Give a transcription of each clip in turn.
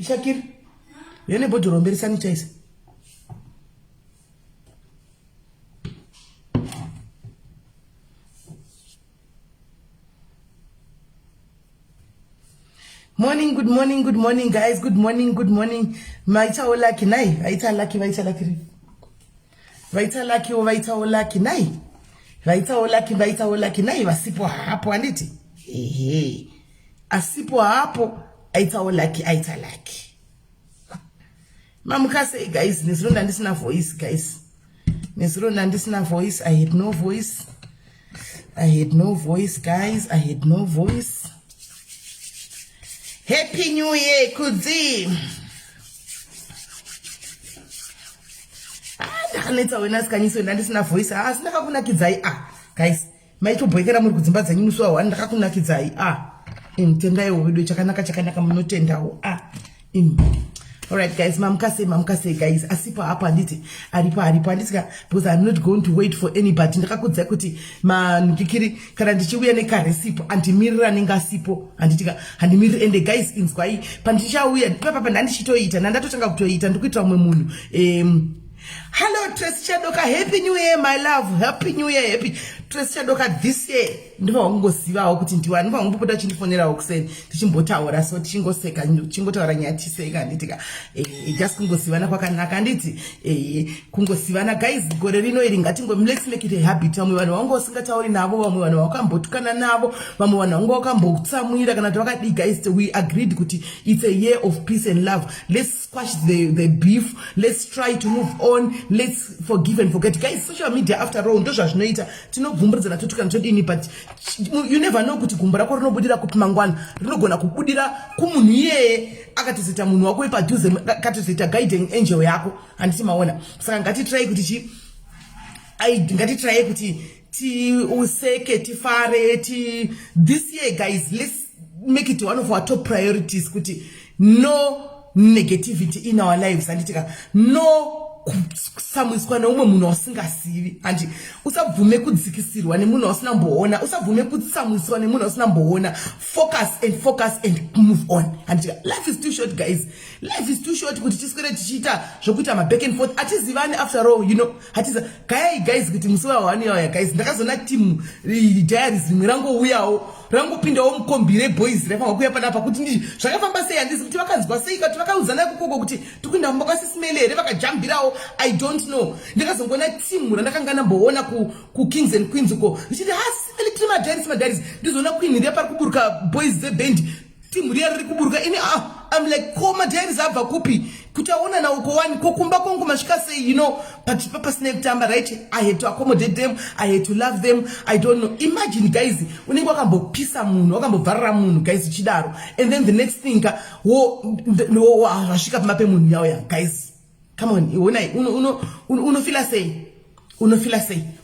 Shakir, yene bodo romberi sanitize. Morning, good morning, guys. Good morning. Maita ola kinai. Vaita laki. Vaita ola kinai. Wasipo hapo anditi. Ehe. Asipo hapo. Aita laki. Mamukase, guys. Nisrunda ndisina voice, guys. I had no voice. Guys. I had no voice. Happy New Year, Kudzi. Ndakanetsa wena sikanyiso ndandisina voice. Ndakakunakidzai. Guys, maito boyekera muri kudzimba dzenyu musi wa ndakakunakidzai. Tendai wedu chakanaka munotendawo. Alright, guys, mamukase, guys. Asipo hapa anditi. Aripo andisika because I'm not going to wait for anybody. Ndakakudzai kuti ndikiri kana ndichiuya nekaresipo andimirira nengasipo anditika handimiriri ende guys inzwai pandichauya papa ndandichitoita ndandatotanga kutoita ndikuita umwe munhu. Hello Tracy Chadoka, happy new year my love, happy new year, happy Tracy Chadoka this year. Ndiva wangozivawo kuti ndiwani ndiva wangopota chindifonerawo kuseni tichimbotaura so tichingoseka chingotaura nyatiseka nditika just kungosivana kwakanaka anditi kungosivana guys gore rino iri let's make it a habit. Vamwe vanhu vangu vasingatauri navo, vamwe vanhu vakambotukana navo, vamwe vanhu vangu vakambotsamwira kana vakadi. Guys, we agreed kuti it's a year of peace and love. Let's squash the beef, let's try to move on, let's forgive and forget. Guys, social media after all ndo zvazvinoita tinogumburudzana totukana todini, but you never know kuti gumbo rako rinobudira kupi mangwana, rinogona kubudira kumunhu iyeye akatozita munhu wako ipadhuze, akatozita guiding angel yako handiti maona. Saka ngatitry kuti ngatitry kuti useke tifare this year. Guys, let's make it one of our top priorities kuti no negativity in our lives anditika no kusamwiswa neumwe munhu wasingasivi andi usabvume kudzikisirwa nemunhu wasina mboona, usabvume kutsamwiswa nemunhu wasina mboona. Focus and move on anditika life is too short, guys. Life is too short kuti tiswere tichiita zvokuita ma back and forth atizivani after all, you know. Hatiza guys kuti musi wa1 yauya guys ndakazona team diaries rimwe rangouyawo rangopindawo mukombire boys rafamba kuya panapa kuti ndi zvakafamba sei handisi kuti vakanzwa sei kuti vakauzana kukoko kuti tikuenda mbakasisimele here vakajambirawo I don't know. Ndakazongona team randakanga namboona ku Kings and Queens uko ndichiti simele tiri madiaries ndizona queen iri pari kuburuka boys the band team riya riri kuburuka ini I'm like koma diaries abva kupi kutaona na uko wani kokumba kongo masvika sei, you know. But papa snake tamba, right? I had to accommodate them, I had to love them. I don't know. Imagine guys unenge wakambopisa munhu wakambobvarira munhu guys chidaro, and then the next thing wasvika pamape munhu yauya. Guys, come on, unofila sei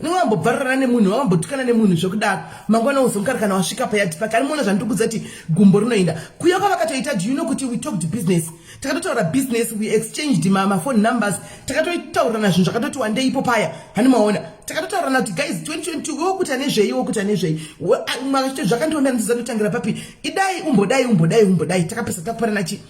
unongambobvarira nemunhu wakambotukana nemunhu zvokudaro mangwana uzongari kana wasvika payati pake arimona zvandikudza kuti gumbo rinoenda kuya kwavakatoita. Do you know kuti we talked business, takatotaura business, we exchanged ma phone numbers, takatotaurana zvinhu zvakatoti one day ipo paya hanimaona takatotaurana kuti guys 2022 wokuta nezvei mwachito zvakandiona ndizanotangira papi idai takapesa takuparana chi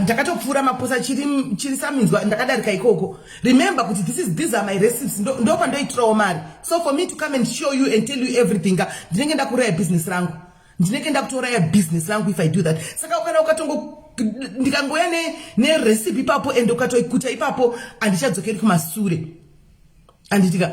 ndakatopfura maposa chiri saminzwa ndakadarika ikoko. Remember kuti these are my receipts, ndo pandoitirawo mari. So for me to come and show you and tell you everything, ndinenge ndakuraya business rangu, ndinenge ndakutoraya business rangu if I do that. Saka kana ukatongo ndikangoya ne recipe ipapo and ukatoikuta ipapo andichadzokeri kumasure anditika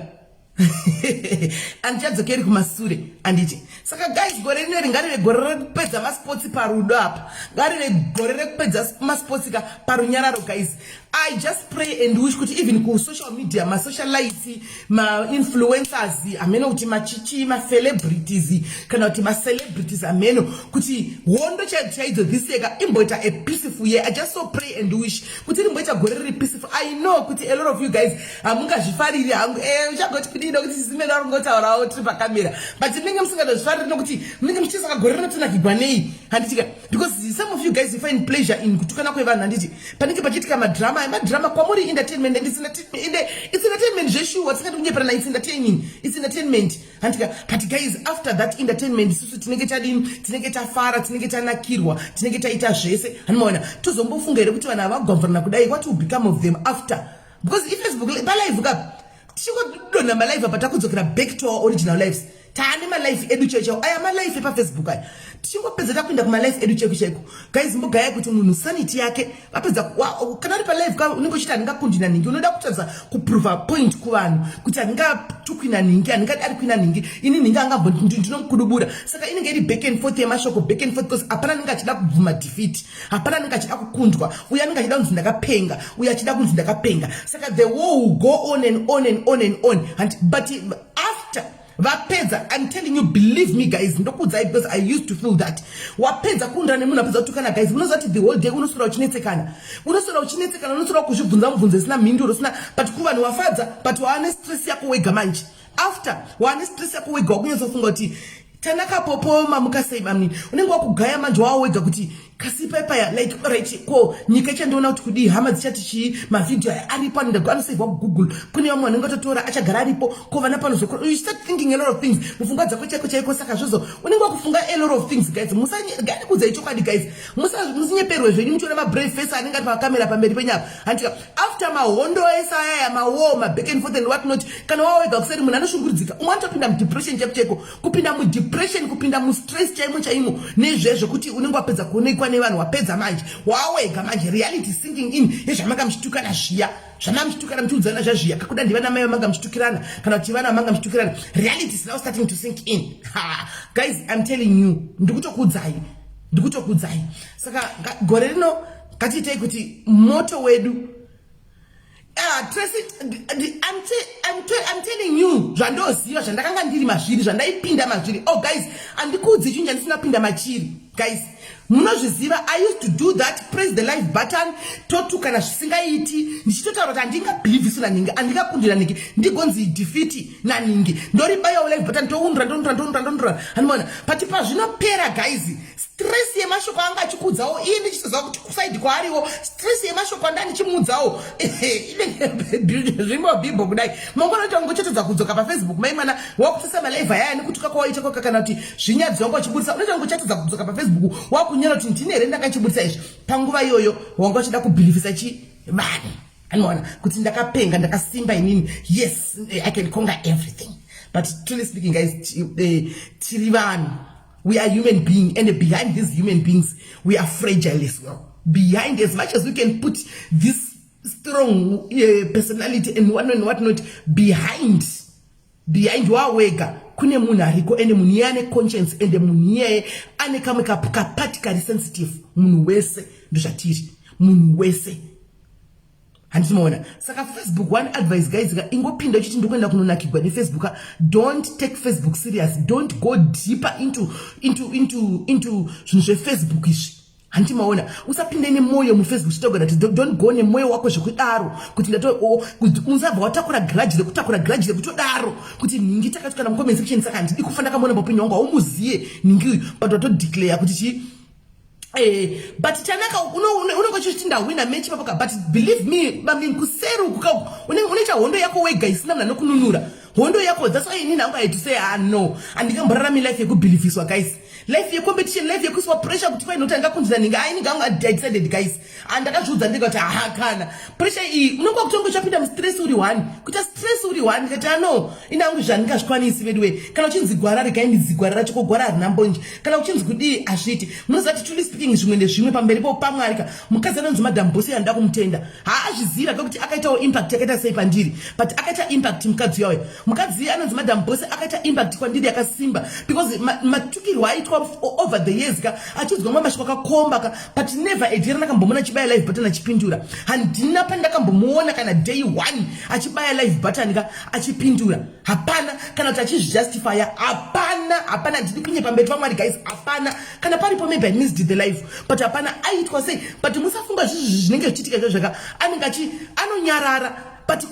andichadzokeri kumasure anditi. Saka guys, gore rino ringarive gore rekupedza masports parudo apa, ngarive gore rekupedza masports parunyararo. Guys, I just pray and wish kuti even ku social media ma socialites ma influencers ameno kuti machichi ma celebrities kana kuti ma celebrities ameno kuti hondo chaidzo this year imboita a peaceful year. I just so pray and wish kuti imboita gore riri peaceful. I know kuti a lot of you guys amungazvifariri hangu uchagoti kudino kuti simena rongotaurawo tiri pakamera, but ndinenge musingazvifariri nokuti munenge muchisaka gore rinotonakigwa nei handitika, because some of you guys you find pleasure in kutukana kwevanhu handiti panenge pachiitika madrama madrama kwamuri entertainment and it's entertainment zveshuwa tisingati kunyeperana it's entertaining, it's entertainment handika. But guys, after that entertainment isusu tinenge tadini, tinenge tafara, tinenge tanakirwa, tinenge taita zvese hanimaona tozombofunga here kuti vanhu havagomverana kudai, what will become of them after? Because if Facebook palive kap tichingodonha malive apa takudzokera back to our original lives. Taane malife edu chaiwo aya malife pafacebook aya tichingopedza takuenda kumalife edu chaiko guys. mbogaya kuti munhu sanity yake apedza kana uri palive unenge uchiti handingakundi naningi, unoda kutadza kuprova point kuvanhu kuti handingatukwi naningi, handingadi ari kwina ningi, ini ningi ndinomukudubura. Saka inenge iri back and forth yemashoko, back and forth, because hapana ninge achida kubvuma defeat, hapana ninge achida kukundwa, uya ninge achida kunzi ndakapenga, uya achida kunzi ndakapenga. Saka the war will go on and on and on and on. But after vapedza, I'm telling you, believe me guys, ndokudzai, because I used to feel that wapedza kunda nemunhu apedza kutukana guys, unozati the whole day unosora uchinetsekana, unosora kuzvibvunza mubvunzo isina mhinduro, isina. But kuva vanhu wafadza, but waane stress yako wega manje. After waane stress yako wega wakunyatsofunga kuti tanakapopoma mukasei mamini, unenge wakugaya manje wawo wega kuti kasipepaya like alright ko nyika chandiona kuti kudi hama dzichati chi mavideo aripo anosaivwa kugoogle, kune vamwe vanenge totora achagara aripo ko vana pano zokuru. You start thinking a lot of things mufungwa dzako chaiko. Saka zvozo unenge wakufunga a lot of things guys. Musanyegani kudzai chokwadi guys, musinyeperwe zvenyu muchiona mabrave face anenge ari pakamera pamberi penyapa handika. After mahondo ese aya mawo back and forth and what not, kana wawega kuseri munhu anoshungurudzika, umwe anotopinda mudepression chaiko, kupinda mudepression, kupinda mustress chaimo nezvezvo kuti unenge wapedza kuonekwa nevanhu, wapedza manje wawega manje, reality sinking in yezvamanga muchitukana zviya, zvamamuchitukana muchiudzana zvazviya kakuda ndivana mai vamanga muchitukirana kana kuti vana vamanga muchitukirana, reality is now starting to sink in. Guys, I'm telling you, ndikutokudzai. Saka gore rino ngatiitei kuti moto wedu Tracy, I'm telling you, zvandoziva zvandakanga ndiri mazviri, zvandaipinda mazviri. Oh guys, andikudzi chinja ndisina pinda machiri. Guys, munozviziva, I used to do that, press the live button, totukana zvisingaiti, ndichitotaura kuti handingabhilivhisu naningi, handingakundira ningi, ndigonzi defeat naningi. Ndoribaya live button toundra. Hanimona, but pazvinopera guys, stress yemashoko anga achikudzawo, iye ndichitoziva kuti kusaidi kwaariwo, stress yemashoko anda ndichimudzawo. Zvimbo bimbo kudai. Mangwana kuti angochetedza kudzoka paFacebook, mai mwana wakutisa malive aya nekutuka kwawaita kana kuti zvinyadzi wangu achibudisa, unoita angochetedza kudzoka paFacebook, wakunyora kuti ndinere ndakachibudisa izvi. Panguva iyoyo wanga uchida kubhilivhisa vanhu. Anoona kuti ndakapenga, ndakasimba inini. Yes, I can conquer everything. But truly speaking guys, tiri vanhu. We are human beings, and behind these human beings, we are fragile as well. Behind, as much as we can put this strong personality and whatnot, behind wawega, kune munhu ariko, ende munhu iye ane conscience, ende munhu iye ane kamwe kapatikari sensitive. Munhu wese ndozvatiri, munhu wese. Handinoona. Saka Facebook, one advice guys, ingopinda uchiti ndokuenda kunonakirwa neFacebook, don't take Facebook serious, don't go deeper into zvinhu zveFacebook izvi. Handimaona, usapinde nemoyo muFacebook chitogona kuti don't go nemoyo wako zvekudaro kuti musabva watakura grudge kutodaro kuti ningi takatukana mucomment section. Saka handidi kufa ndakamuona paupenyu hwangu, haumuziye ningi uyu, but watodeclare kuti chi but chanaka unenge uchiti ndawina match papoka. But believe me, kuseri unoita hondo yako wega isina munhu anokununura hondo yako. That's why inini hangu I had to say no, andikamborarami life yekubhilivhiswa guys, life yecompetition, life yekuiswa pressure kuti kwainoti angakundira ninga. Inini hangu I decided guys, andakazviudza ndikati kana pressure iyi unenge wakutonga uchapinda mustress uri one, kuita stress uri one. Ndikati no, ini hangu zvandingazvikwanisi vedwe. Kana uchinzi gwara regai ndidzigwarira choko, gwara harina mbonje. Kana uchinzi kudii hazviti. Munozati truly speaking zvimwe nezvimwe pamberi pomwari. Mukadzi anonzi Madam Bosi yanda kumutenda haazviziva kuti akaitawo impact yakaita sei pandiri, but akaita impact mukadzi yayo. Mukadzi anonzi Madam Bosi akaita impact kwandiri yakasimba, because matukirwa aitwa over the years achiudzwa mashoko akakomba, but never edira ndakambomona achibaya live button achipindura. Handina pandakambomuona kana day one achibaya live button achipindura. Hapana. Kana kuti achizvijustify, hapana. Ndiri kunye pamberi pamwari guys, hapana. Kana paripo maybe I missed the live, but hapana aitwa sei. But musafunga zvinenge zvichiitika zvaka anenge anonyarara. But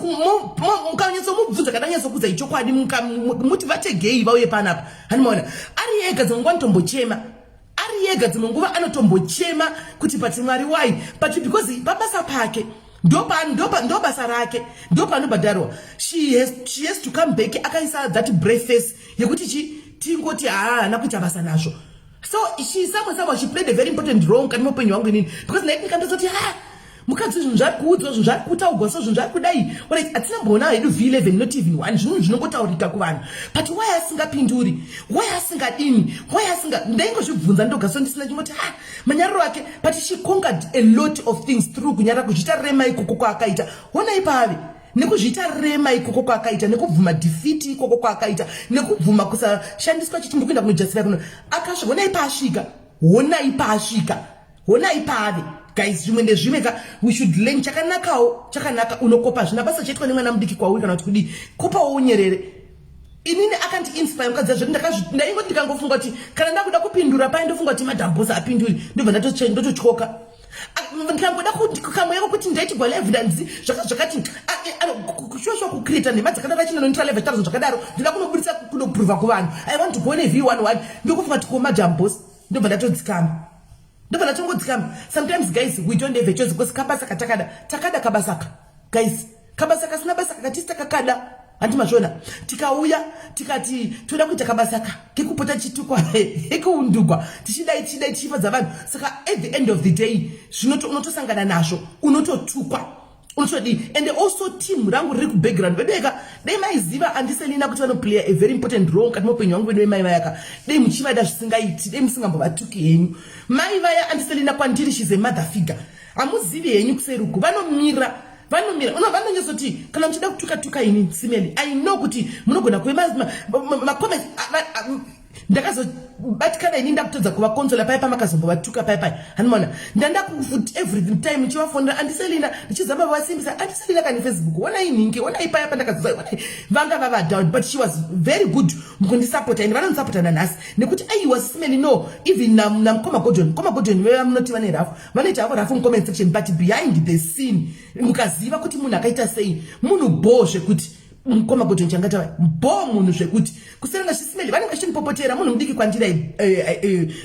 mukanyatsombobvunza kana nyatsokudza ichokwadi muti vategei vauye panapa. Handimaona ari ega dzimwe nguva anotombochema, ari ega dzimwe nguva anotombochema kuti pati mwari wai, but because pabasa pake ndo basa rake, ndo panobhadharwa. She has to come back akaisa that brave face yekuti tingoti haana kuita basa nazvo. So somehow she played a very important role kati mupenyu wangu inini, because ndikandozoti mukadzi zvinhu zvari kuudzwa, zvinhu zvari kutaurwa, so zvinhu zvari kudai, hatinamboona hedu V11 not even one, zvinhu zvinongotaurika kuvanhu, but why asingapinduri, why asingadini, why ndaingozvibvunza ndoga, so ndisina chimoti manyariro ake, but she conquered a lot of things through kunyara kuzviita rema ikoko kwaakaita. Honai pave nekuzviita rema ikoko kwaakaita, nekubvuma defeat ikoko kwaakaita, nekubvuma kusashandiswa chitumbu kuenda kunojustify kuno akasvika. Honai pave guys, zvimwe ndezvimwe we should learn chakanaka unokopa zvina basa chaitwa nemwana mudiki kwauri kana kuti kudi kopawo unyerere. Inini akanti inspire mukadzi zvekuti ndaingoti ndikangofunga kuti kana ndakuda kupindura paye ndofunga kuti madhambosa apinduri ndobva ndototyoka. Ndikangoda kamwe kuti ndaiti gwa evidence zvakati kushosho kucreate nemadzakadaro achina no neutral level zvakadaro ndida kunobudisa kunoprova kuvanhu. I want to go ne V11 ndokufunga kuti koma madhambosa ndobva ndatodzikama. Sometimes guys we don't have a choice because kabasaka takada kabasaka. Guys, kabasaka sina basaka katista kakada. Antimashona tikauya tikati toda kuita kabasaka kekupota chitukwa ekuundugwa tichidai tichifadza vanhu. Saka at the end of the day unotosangana nazvo, unototukwa, unotodi. And also team rangu riri kubackground vedeka dai maiziva Andiselina kuti vanoplay a very important role kati mupenyu wangu vedu mai vayaka dai muchivada zvisingaiti, dai musingambovatuki henyu. Mai vaya Andiselina kwandiri, she's a mother figure. Hamuzivi henyu kuseruku vanomira vanonyesoti kana muchida kutuka ini simeni. I know kuti munogona kuema makomenti ndakazobatikana ini ndakutodza kuvakonsola paya pamakazombovattuka paya hanimona every time ndichivafonera Andiselina ndichizama vasimbisa Andiselina kani Facebook onai ningi onai paya pandakazoza onai vanga vava down, but she was very good mukundisapota ine vanondisapota nhasi nekuti was simeni. No, even namkoma Gordon veva munoti vane rafu vanoita havo rafu mucomment section, but behind the scene mukaziva kuti munhu akaita sei, munhu bo zvekuti mukoma Gordon changata bo munhu zvekuti kuserenga chisimeli vanenge vachimupopotera munhu mudiki kwandira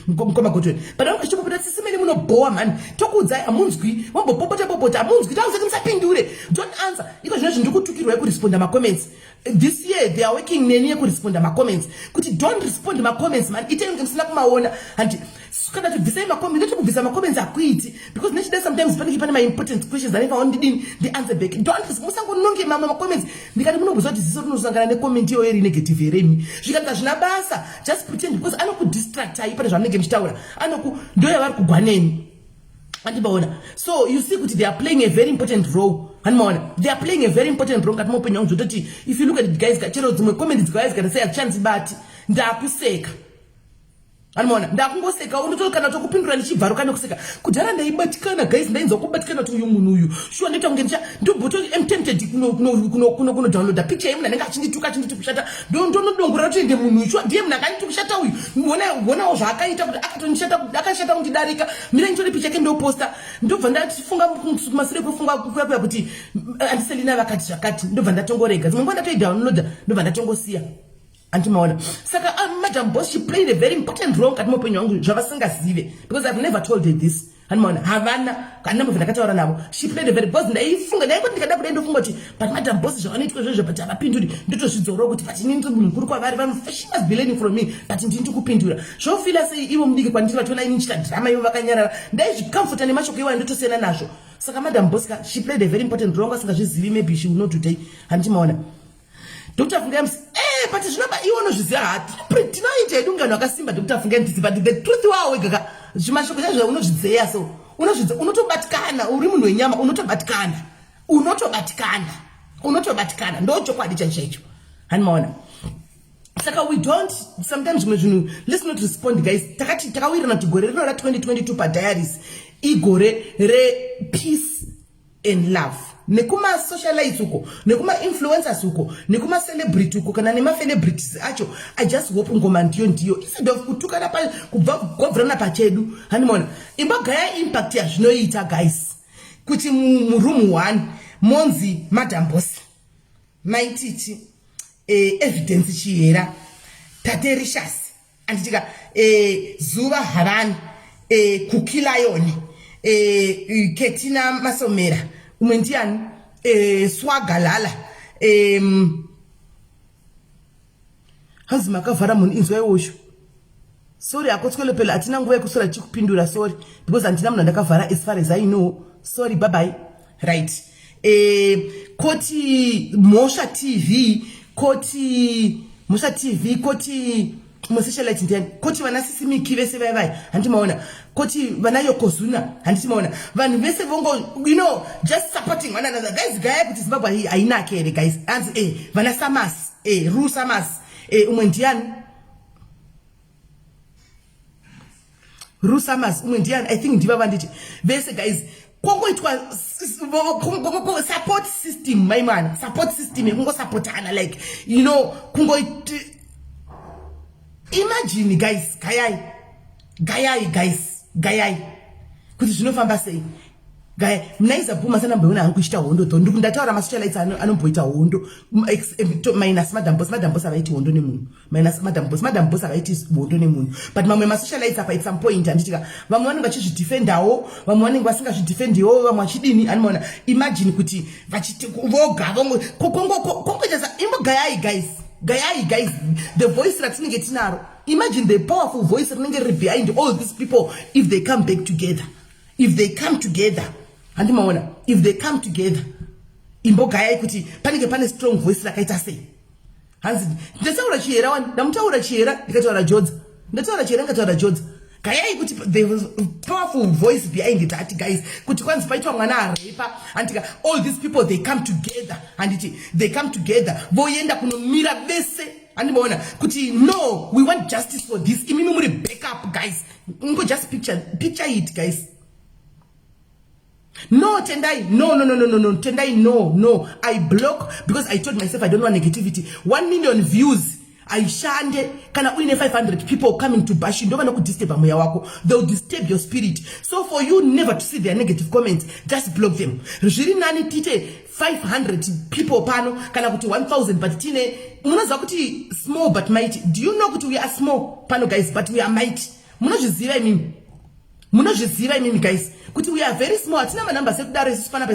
mukoma Gordon, but vanenge vachimupopotera chisimeli munobowa mani tokuudzai hamunzwi wambopopota hamunzwi tauzati musapindure, don't answer. Iko zvino zvindikutukirwa yekuresponda macomments. This year they are working neni yekuresponda macomments kuti don't respond macomments man, itenenge musina kumaona and kana tibvisai macomments ndotokubvisa macomments akuiti because nechida sometimes panenge pane important questions anenge ondidini the answer back. Don't musangononge macomments ndikati munobvisa kuti ziso rinosangana necomment iyoyo iri negative heremi zvikanga zvina basa, just pretend because anokudistractai pane zvamunenge muchitaura, ndoya vari kugwaneni andibaona. So you see kuti they are playing a very important role. They are playing a very important role kati mupenyu wangu zvototi if you look at it guys chero dzimwe comments guys kana say achanzibati ndakuseka. Ndakungoseka unotokana tokupindura ndichibvaro kana kuseka kudhara ndaibatikana guys ndainzwa kubatikana kuti uyu munhu uyu sure ndita kunge ndobhoto am tempted kuno download picture yemuna nenga achinditukushata ndonodongora kuti ende munhu uyu ndiye munhu akanitukushata uyu wona zvaakaita kuti akashata kundidarika mira nditori picture yake ndoposta ndobva ndatifunga masire kufunga kuya kuti Andiselina vakati zvakati ndobva ndatongorega dzimwe nguva ndatoidownloada ndobva ndatongosiya. Antimaona. Saka Madam Boss, she played a very important role kati mupenyu wangu zvavasingazive because I've never told her this. Antimaona. Havana kana muvina kataura navo. She played a very boss ndaifunga ndaikoti ndikada kuda ndofunga kuti but Madam Boss zvavanoitwa izvozvo but havapinduri ndotozvidzoro kuti but inini ndiri munhu mukuru kwavari she must be learning from me but ndini ndikupindura. Zvofila sei ivo mudiki kwandiri vatoona ini ndichita drama ivo vakanyarara ndaizvikamfuta nemashoko iwayo ndotosiyana nazvo. Saka Madam Boss she played a very important role asingazvizivi maybe she will know today. Antimaona. Dr. Fungams, but zvinoba iwo nozviziva hati tinoita hedu ngano akasimba Dr. Fungams, but the truth wawe gaga zvimashoko zvazvo unozvidzeya so unotobatikana uri munhu wenyama unotobatikana ndochokwadi chaicho handimaona. Saka we don't sometimes let's not respond guys. Takawirana kuti gore rino ra 2022 padiaries igore re peace and love. Nekuma socialites uko, nekuma influencers uko, nekuma celebrity uko, kana nema celebrities acho, I just hope ngoma ndiyo, instead of kutukana pa, kuvrana pachedu, hanimona, gaya impact ya zvinoita guys, kuti mu room 1, Monzi, Madam Boss, maititi, evidence chiera, taterishas, anditika, Zuva Haran, Kukila Yoni, Ketina Masomera, umwe ndiani Swagalala hanzi makavhara munhu inzwa iwosho. Sorry akotswele pela atina nguva yekusora chikupindura, sorry because andina munhu ndakavhara as far as I know. Sorry, bye bye. Right. Koti Mosha TV, koti Mosha TV, koti Moseshalite ndiani, koti vana Sisimiki vese vai handimaona, koti vana Yokozuna handimaona, vanhu vese vongo just supporting one another guys. Gaya kuti Zimbabwe haina kere guys, hanzi vana Samas Ru Samas umwe ndiani Ru Samas umwe ndiani, I think ndiva vanditi vese guys kongoitwa support system, my man, support system kungo supportana like kungoit. Imagine guys, gayai guys kuti zvinofamba sei gaya mnaiza bhuma sana mbeona hangu kuchita hondo to ndikundataura masocialites anomboita hondo minus madam boss avaiti hondo nemunhu, minus madam boss avaiti hondo nemunhu, but mamwe masocialites apa at some point anditika vamwe vanenge vachizvidefendawo, vamwe vanenge vasingazvidefendiwo, vamwe vachidini anoona. Imagine kuti vachiti voga kongoita imbogayai guys, the voice ratinenge tinaro. Imagine the powerful voice rinenge riri behind all these people if they come back together, if they come together. Handimaona, if they come together imbogayai kuti panenge pane strong voice rakaita sei. Hanzi ndataura chiera wani ndamutaura chiera ndikataura jodza, ndataura chiera ndikataura jodza. Gayai kuti there was a powerful voice behind that guys, kuti kwanzi paitwa mwana arepa andika all these people they come together and they come together voyenda kunomira vese handimaona kuti no, we want justice for this. Imimi muri backup guys, ngo just picture it guys. No, Tendai, no, Tendai, no. I block because I told myself I don't want negativity. 1 million views. I shande kana uine 500 people coming to bash you. Don't want to disturb moya wako. They'll disturb your spirit. So for you never to see their negative comments, just block them. Jiri nani tite 500 people pano kana kuti 1000 but tine munaza kuti small but mighty. Do you know kuti we are small pano guys but we are mighty? Munozviziva imini guys. Kuti we are very small. Tina manamba sekudaro isipana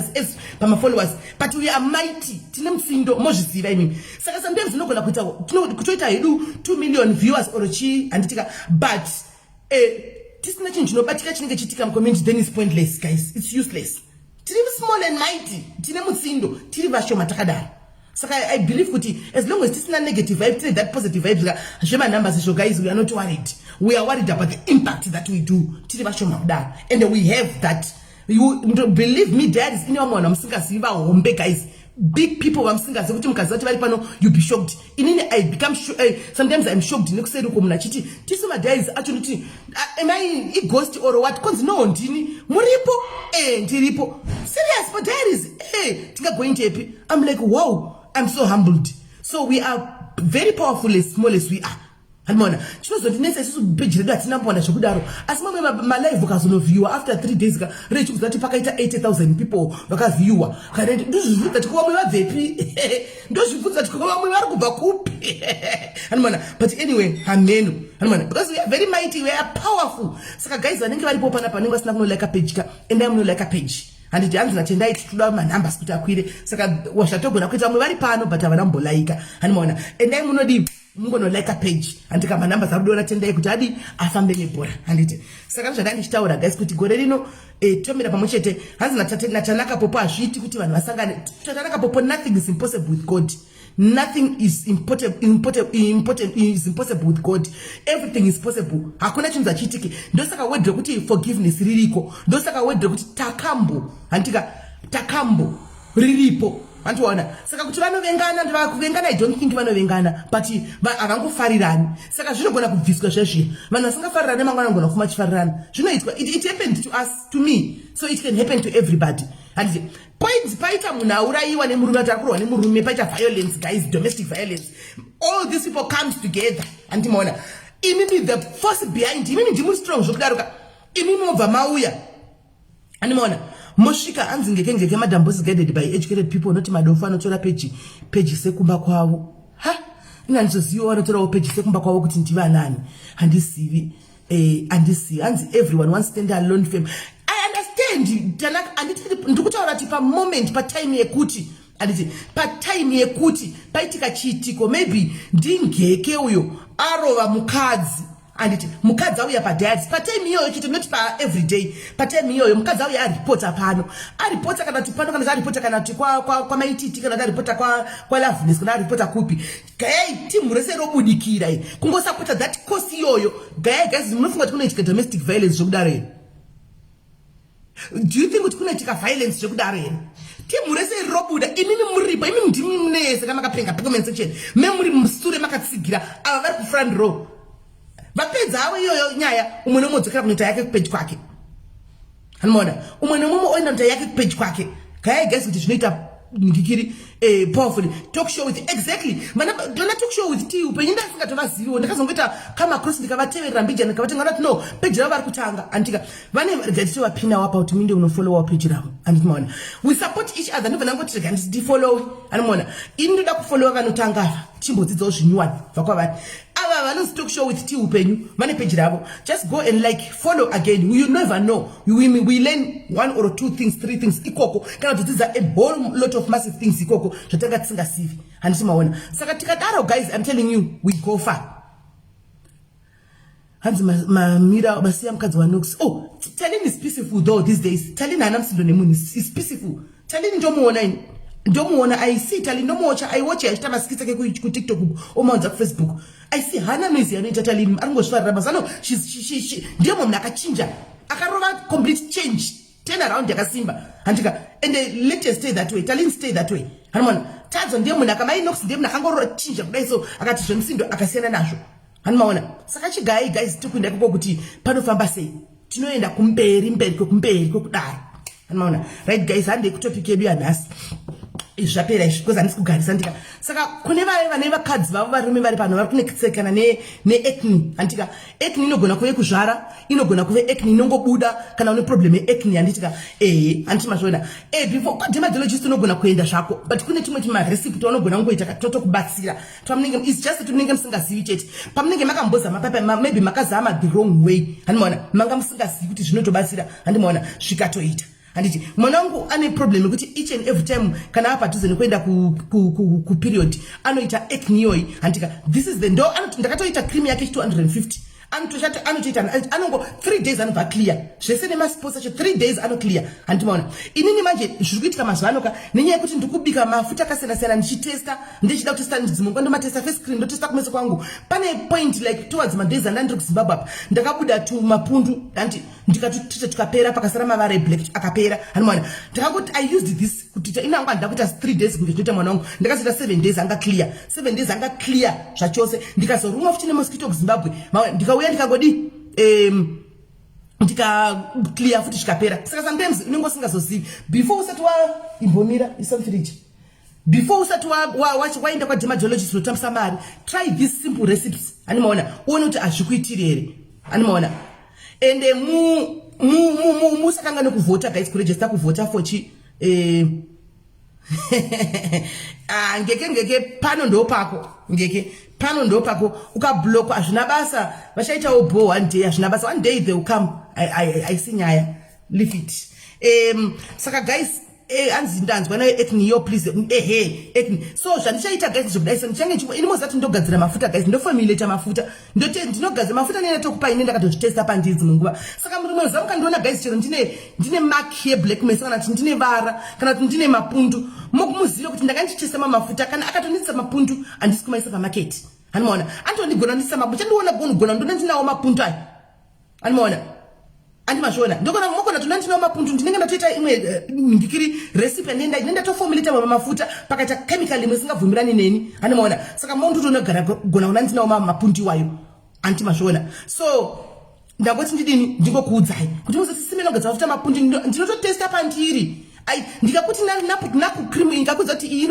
pama followers. But we are mighty. Tina msindo mozhiziva imini. Saka sometimes unogona kutoita hedu 2 million viewers or chi anditika. But tisina chinhu chinobatika chinenge chitika mcommunity, then it's pointless guys. It's useless. Tiri small and mighty. Tina msindo. Tiri vashoma takadaro. Saka I believe kuti as long as tisina negative vibe, that positive vibe, shema numbers show guys, we are not worried. We are worried about the impact that we do. And we have that. You believe me, there is anyone I'm singa guys. Big people I'm singa you'll be shocked. I become sometimes I'm shocked. Tisuma there is actually am I a ghost or what? No, Muripo Tiripo. Serious, but there is Tinga going to I'm like, wow, I'm so humbled. So we are very powerful as small as we are. Almona, chinozo dinesa isusu page redu atina mbona chokudaro. Asimamwe ma live vakazono viewer after 3 days ka reach kuzati pakaita 80,000 people vakaviewer. Kana ndozvivudza kuti komwe vabvepi. Ndozvivudza kuti komwe vari kubva kupi. Almona, but anyway, ameno. Almona, because we are very mighty, we are powerful. Saka guys vanenge varipo pana panenge vasina kuno like a page ka and I like a page. And it hands na Tendai titula ma numbers kuti akwire. Saka washatogona kuita mwe vari pano but avana mbolaika. Almona, and I munodi mungono like a page andika manamba zabudona Tendai kuti adi afambe nebhora anditi saka zvakanditaura guys kuti gore rino tomira pamwechete hanzi natanaka popo azviti kuti vanhu vasangane tatanaka popo. Nothing is impossible with God. Nothing is impossible with God. Everything is possible. Hakuna chinhu chachitiki. Ndosaka wedre kuti forgiveness ririko. Ndosaka wedre kuti takambo riripo. Antuona saka kuti vanovengana ndivakuvengana I don't think vanovengana but avangofarirani saka zvinogona kubviswa zvezviya vanhu vasingafarirani mangwana anogona kufuma chifarirana zvinoitwa. It happened to us, to me, so it can happen to everybody. Handiti points paita munhu aurayiwa nemurume atakurwa nemurume paita violence guys, domestic violence, all these people comes together andimaona imimi the force behind imimi ndimu strong zvokudaruka imimi mobva mauya andimaona mosvika anzi ngeke madam boss guided by educated people not madofu anotora page sekumba kwavo. Ina ndizoziva anotorawo page sekumba kwavo kuti ndiva nani handisivi handisi hanzi everyone wants stand alone fame. I understand ndikutaura kuti pamoment patime yekuti anditi patime yekuti paitika chiitiko maybe ndingeke uyo arova mukadzi anditi mukadzi auya padiads patime iyoyo chete not pa everyday patime iyoyo mukadzi auya aripota pano aripota kana kuti pano kana aripota kana kuti kwa maititi kana aripota kwa Loveness kana aripota kupi gaya timu rese robudikira kungosapota that course iyoyo gaya guys munofunga kuti kunoitika domestic violence zvokudaro do you think kuti kunoitika violence zvokudaro timu rese robuda imimi muripo imimi ndimi munese kana makapenga comment section memuri musure makatsigira ava vari ku front row vapedza hawo iyoyo nyaya umwe nomodzokera kunoita yake kupage kwake hanimona umwe nomumwe oenda kunoita yake kupage kwake kaya guys kuti zvinoita ndikiri powerful talk show with exactly mana dona talk show with tiu penye ndasingatovaziviwo ndakazongoita kama across ndikavateverera mbijana ndikavatenga ndati no page ravo vari kutanga andika vane gatito vapina wapa kuti minde unofollowa page ravo andimona we support each other ndobva nangoti rega ndifollow andimona ini ndoda kufollowa vanotanga chimbodzidzawo zvinyuwani vakwavari ava vanozi talk show with tiu penyu vane page ravo just go and like follow again you never know we learn one or two things three things ikoko kana kudzidza a whole lot of massive things ikoko zvatanga tisingasivi handiti maona saka tikadaro guys I'm telling you we go far hanzi mamira basiya mukadzi wanox Talini is peaceful though these days Talini hana msindo nemunhu is peaceful Talini ndomuona I see Talini ndomuocha I watch achita masikitsa ke ku TikTok omaunza ku Facebook I see hana noise yanoita Talini arongosvarira mazano she ndiye munhu akachinja akarova complete change turn around yakasimba handika and let us stay that way Talini stay that way hanimona tadzo ndiye munhu akamai nox ndiye munhu akangorora chinja kudai so akati zvemisindo akasiyana nazvo hanimaona saka chigai guys tikuenda koko kuti panofamba sei tinoenda kumberi kwekudaro hanimaona right guys hande kutopic yedu yanhasi zvapera izvi because handisi kugarisa ndika saka kune vane vakadzi vavo varume vari pano vari kunetsekana neacne handika acne inogona kuve kuzvara inogona kuve acne inongobuda kana une problem yeacne handitika handiti mazvoona before kwadermatologist unogona kuenda zvako but kune tumwe tumarecipe taunogona kungoita totokubatsira is just kuti munenge musingazivi chete pamunenge makambozama papa maybe makazama the wrong way handimaona manga musingazivi kuti zvinotobatsira handimaona zvikatoita handiti mwanangu ane problem yekuti each and every time kana apadhuze nekuenda ku period anoita acne yoyi handika this is the ndakatoita cream yake 250 anotoita anongo 3 days anobva clear zvese nemasports acho 3 days ano clear handimaona inini manje zviri kuitika mazuva anoka nenyaya yekuti ndikubika mafuta akasiyana-siyana ndichitesta ndichida kutesta dzimwe ndomatesta face cream ndotesta kumeso kwangu pane point like towards madays andandiri kuzimbabwe apa ndakabuda tumapundu handiti ndikatutita tukapera pakasara mavara black akapera handimaona ndakangoti I used this kuti inangu handida kuita 3 days kunge zvinoita mwana wangu ndakazoita 7 days anga clear 7 days anga clear zvachose ndikazorumwa futi nemosquito kuzimbabwe ndikauya ndikangodi ndika clear futi zvikapera saka sometimes unenge usingazozivi before usati waimbomira isamfiriji before usati waenda kwadermatologist unotambisa mari try these simple recipes hanimaona uone kuti hazvikuitiri here hanimaona ende musakangane kuvhota guys kuregister kuvhota for chi ngeke pano ndo pako ukablock hazvina basa vachaitawo bo one day hazvina basa one day they will come I see nyaya leave it saka guys hanzi ndanzwa nayo acne yo please acne so zvandichaita guys zvokudai ndichange inimozati ndogadzira mafuta guys ndofamileta mafuta ndinogadzira mafuta nene tokupa ine ndakatozvitesta pandidzi munguva saka muri mwezamu kandiona guys chero ndine mark yeblack mese kana kuti ndine vara kana kuti ndine mapundu mokumuziva kuti ndakandichitesta mafuta kana akatonitsa mapundu handisi kumaisa pamaketi hanimaona antondigona ndisa mapundu chandiona gonogona ndona ndinawo mapundu aya hanimaona andimazviona ndokona mokona tona ndinawo mapundu ndinenge ndatoita imwe ndikiri recipe nenda toformulata mafuta pakaita chemical imwe isingabvumirani neni hanimaona saka mondotona gona una ndinawo mapundu iwayo andimazviona so ndangoti ndidini ndingokuudzai kuti muzosisimira kugadzira mafuta mapundu ndinototesta pandiri ndikakuti naku cream ingakudza kuti iyi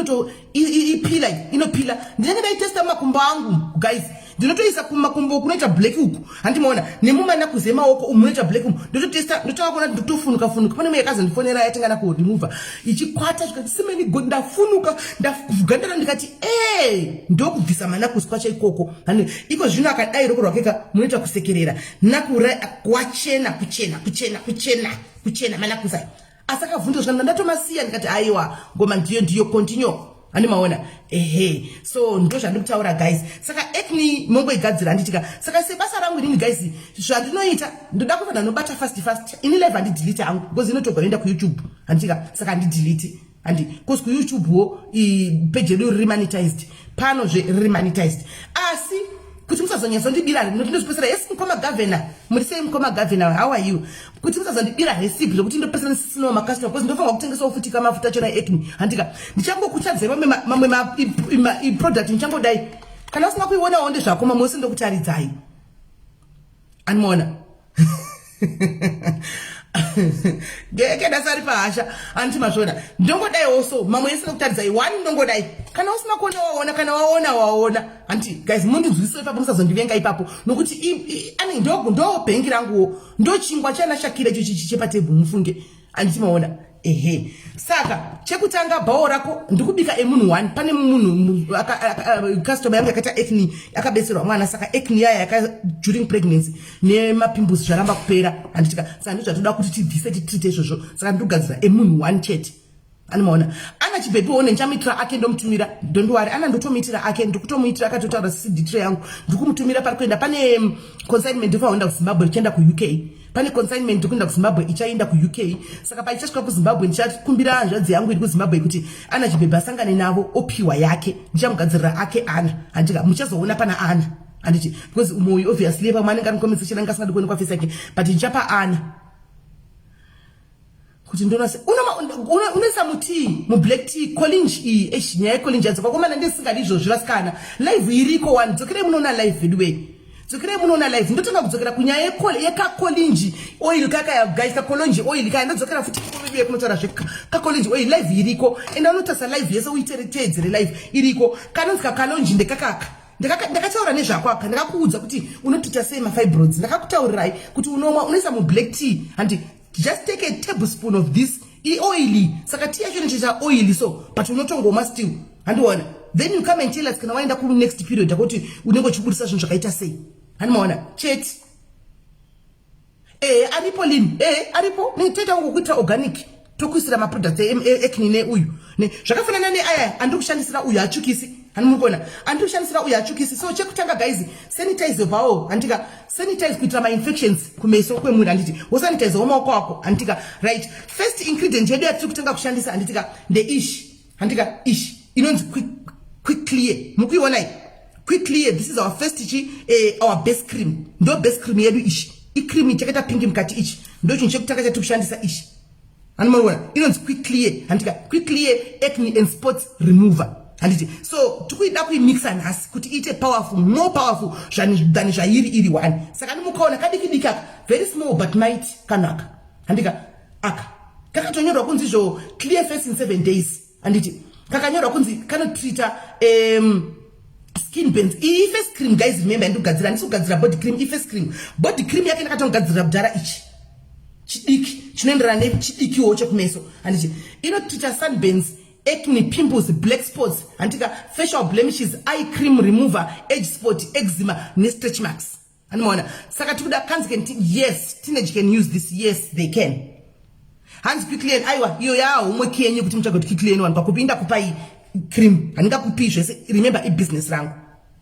inopila ndinenge ndaitesta makumbo angu guys ndinotoisa kumakumbo kunoita black uku handimaona nemumana kuze maoko munoita black uku ndototesta ndotakuona ndotofunuka pane mwe yakazondifonera yatenga naku remove ichikwata zvikati simeni ndafunuka ndavhugandira ndikati ndokubvisa manakusi kwacha ikoko iko zvino akadai roko rwakeka munoita kusekerera nakura wachena kuchena kuchena mana kusai asaka vunto zvana ndatomasiya ndikati aiwa ngoma ndiyo continue ani maona so ndo zvandikutaura guys saka ekni mongo igadzira anditika saka sebasa rangu inini guys zvandinoita ndoda kuva ndanobata fast ini live andi delete hangu because inotogenda ku YouTube anditika saka andi delete andi because ku YouTube wo page yedu remonetized pano zve remonetized asi kuti musazonyesa ndibira ndinozopesera yes mkoma governor muri say mkoma governor how are you kuti musazondibira receipt lokuti ndopesera sino ma customer because ndofanga kutengesa ufuti kama mafuta chona ekni handika ndichango kuchadze mamwe ma product nchango dai kana usina kuiona onde zvako mamosi ndokutaridzai animona geke dasari pahasha anti mazvona ndongodai also mamwe yesina kutaridzai one ndongodai kana usina kuona waona kana waona anti guys mundinzwisise ipapo musazondivenga ipapo nokuti ani ndo bhengi ranguwo ndo chingwa chana shakira icho chepatebhu mufunge anti maona saka chekutanga bhawo rako ndikubika emunhu 1 pane munhu customer yangu yakaita ekni yakabeserwa mwana saka ekni yaya during pregnancy nemapimples zvaramba kupera anditika saka ndizvatoda kuti tibvise titrite izvozvo saka ndikugadzira emunhu 1 chete animaona ana chibhebi one nchamitira ake ndomutumira ndondwari ana ndotomuitira ake ndikutomuitira akatotaura CD3 yangu ndikumutumira pari kuenda pane consignment ndofahonda kuZimbabwe ichienda ku UK pane consignment ndikuenda kuZimbabwe ichaenda ku UK saka paichasvika kuZimbabwe ndichakumbira hanzvadzi yangu iri kuZimbabwe kuti ana chibhebi asangane navo opiwa yake ndichamugadzirira ake ana handika muchazoona pana ana handiti because umwe obviously pamwe anenge anokomesa chena ngasingadi kuonekwa face yake but ndichapa ana kuti ndonase unoisa mutii mu black tea college nyaya yecollege yadzoka komana ndisingadi izvozvo vasikana live iriko one dzokere munoona live vedway dzokere munoona live ndotanga kudzokera kunyaya yekacollege oil kaka guys kacollege oil kaya ndodzokera futi kuvidiyo kunotaura zvekacollege oil live iriko enda unotasa live yese uiteedzere live iriko kanonzi kacollege ndekakaka ndakataura nezvakwaka ndakakuudza kuti unotuta sei mafibroids ndakakutaurirai kuti unomwa unoisa mu black tea handi just take a tablespoon of this oily saka tea yacho nechita oily so but unotongoma still handiona then you come and tell us kana waenda ku next period akuti unenge uchibudisa zvinhu zvakaita sei handimaona cheti aripo lini aripo nitoita ngokuita organic tokuisira ma products ekni ne uyu ne zvakafanana ne aya andikushandisira uyu achukisi hanimukona andikushandisira uyu achukisi so chekutanga guys sanitize bawo andika sanitize kuitira ma infections kumeso kwemunhu anditi wosanitize wamaoko wako andika right first ingredient yedu yatiri kutanga kushandisa anditika ndeish andika ish inonzi quick clear mukuiona quick clear this is our first our best cream ndo best cream yedu ish icream chakaita pink mukati ichi ndo chinhu chekutanga chatiri kushandisa ishi hanimona inonzi quick clear andika quick clear acne and spots remover handiti so tikuida kuimixa nhasi kuti iite powerful more powerful than zvairi one saka nimukaona kadikidika very small but might kanaka handika aka kakatonyorwa kunzi izvo clear face in 7 days handiti kakanyorwa kunzi kanotrita skin burns face cream guys remember ndikugadzira ndisukugadzira body cream yake ndakatongadzira kudhara ichi chidiki chinoenderana nechidikiwo chekumeso handiti inotrita sunburns acne, pimples, black spots, antika facial blemishes, eye cream remover, age spot, eczema, stretch marks. Animona. Saka tikuda kanzi can yes, teenage can use this. Yes, they can. Hands quickly and aiwa iyo ya umwe kienye kuti mchago quickly and one pakupinda kupai cream. Aninga kupisha remember a business rangu.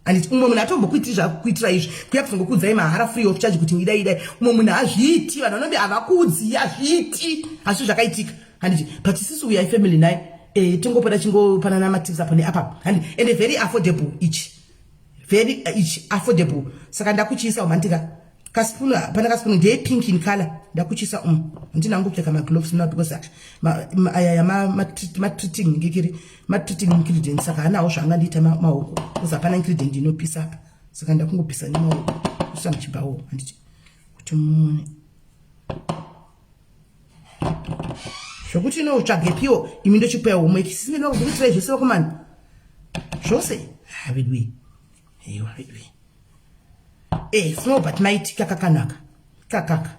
And it umwe munatombo kuitira izvi kuyakufunga kudza mahara free of charge kuti ngidai umwe muna azviti vanonombe avakudzi azviti asi zvakaitika. And but sisi we are family naye tingopoda chingopanana matips apo neapa and very affordable each very affordable saka ndakuchisa umandika kasipunu pana kasipunu ndeye pink in color ndakuchisa ndina ngopfeka ma gloves now because aya ma treating ngikiri ma treating ingredients saka nawo zvanga ndiita maoko kuza pana ingredient inopisa apa saka ndakungopisa nemaoko kusanga chibawo anditi kuti muone zvokuti inotsvage piwo imi ndochipa homework sisi ndinokuitira zvese vakomana zvose havidwi havidwi small but mighty kakakanaka kakaka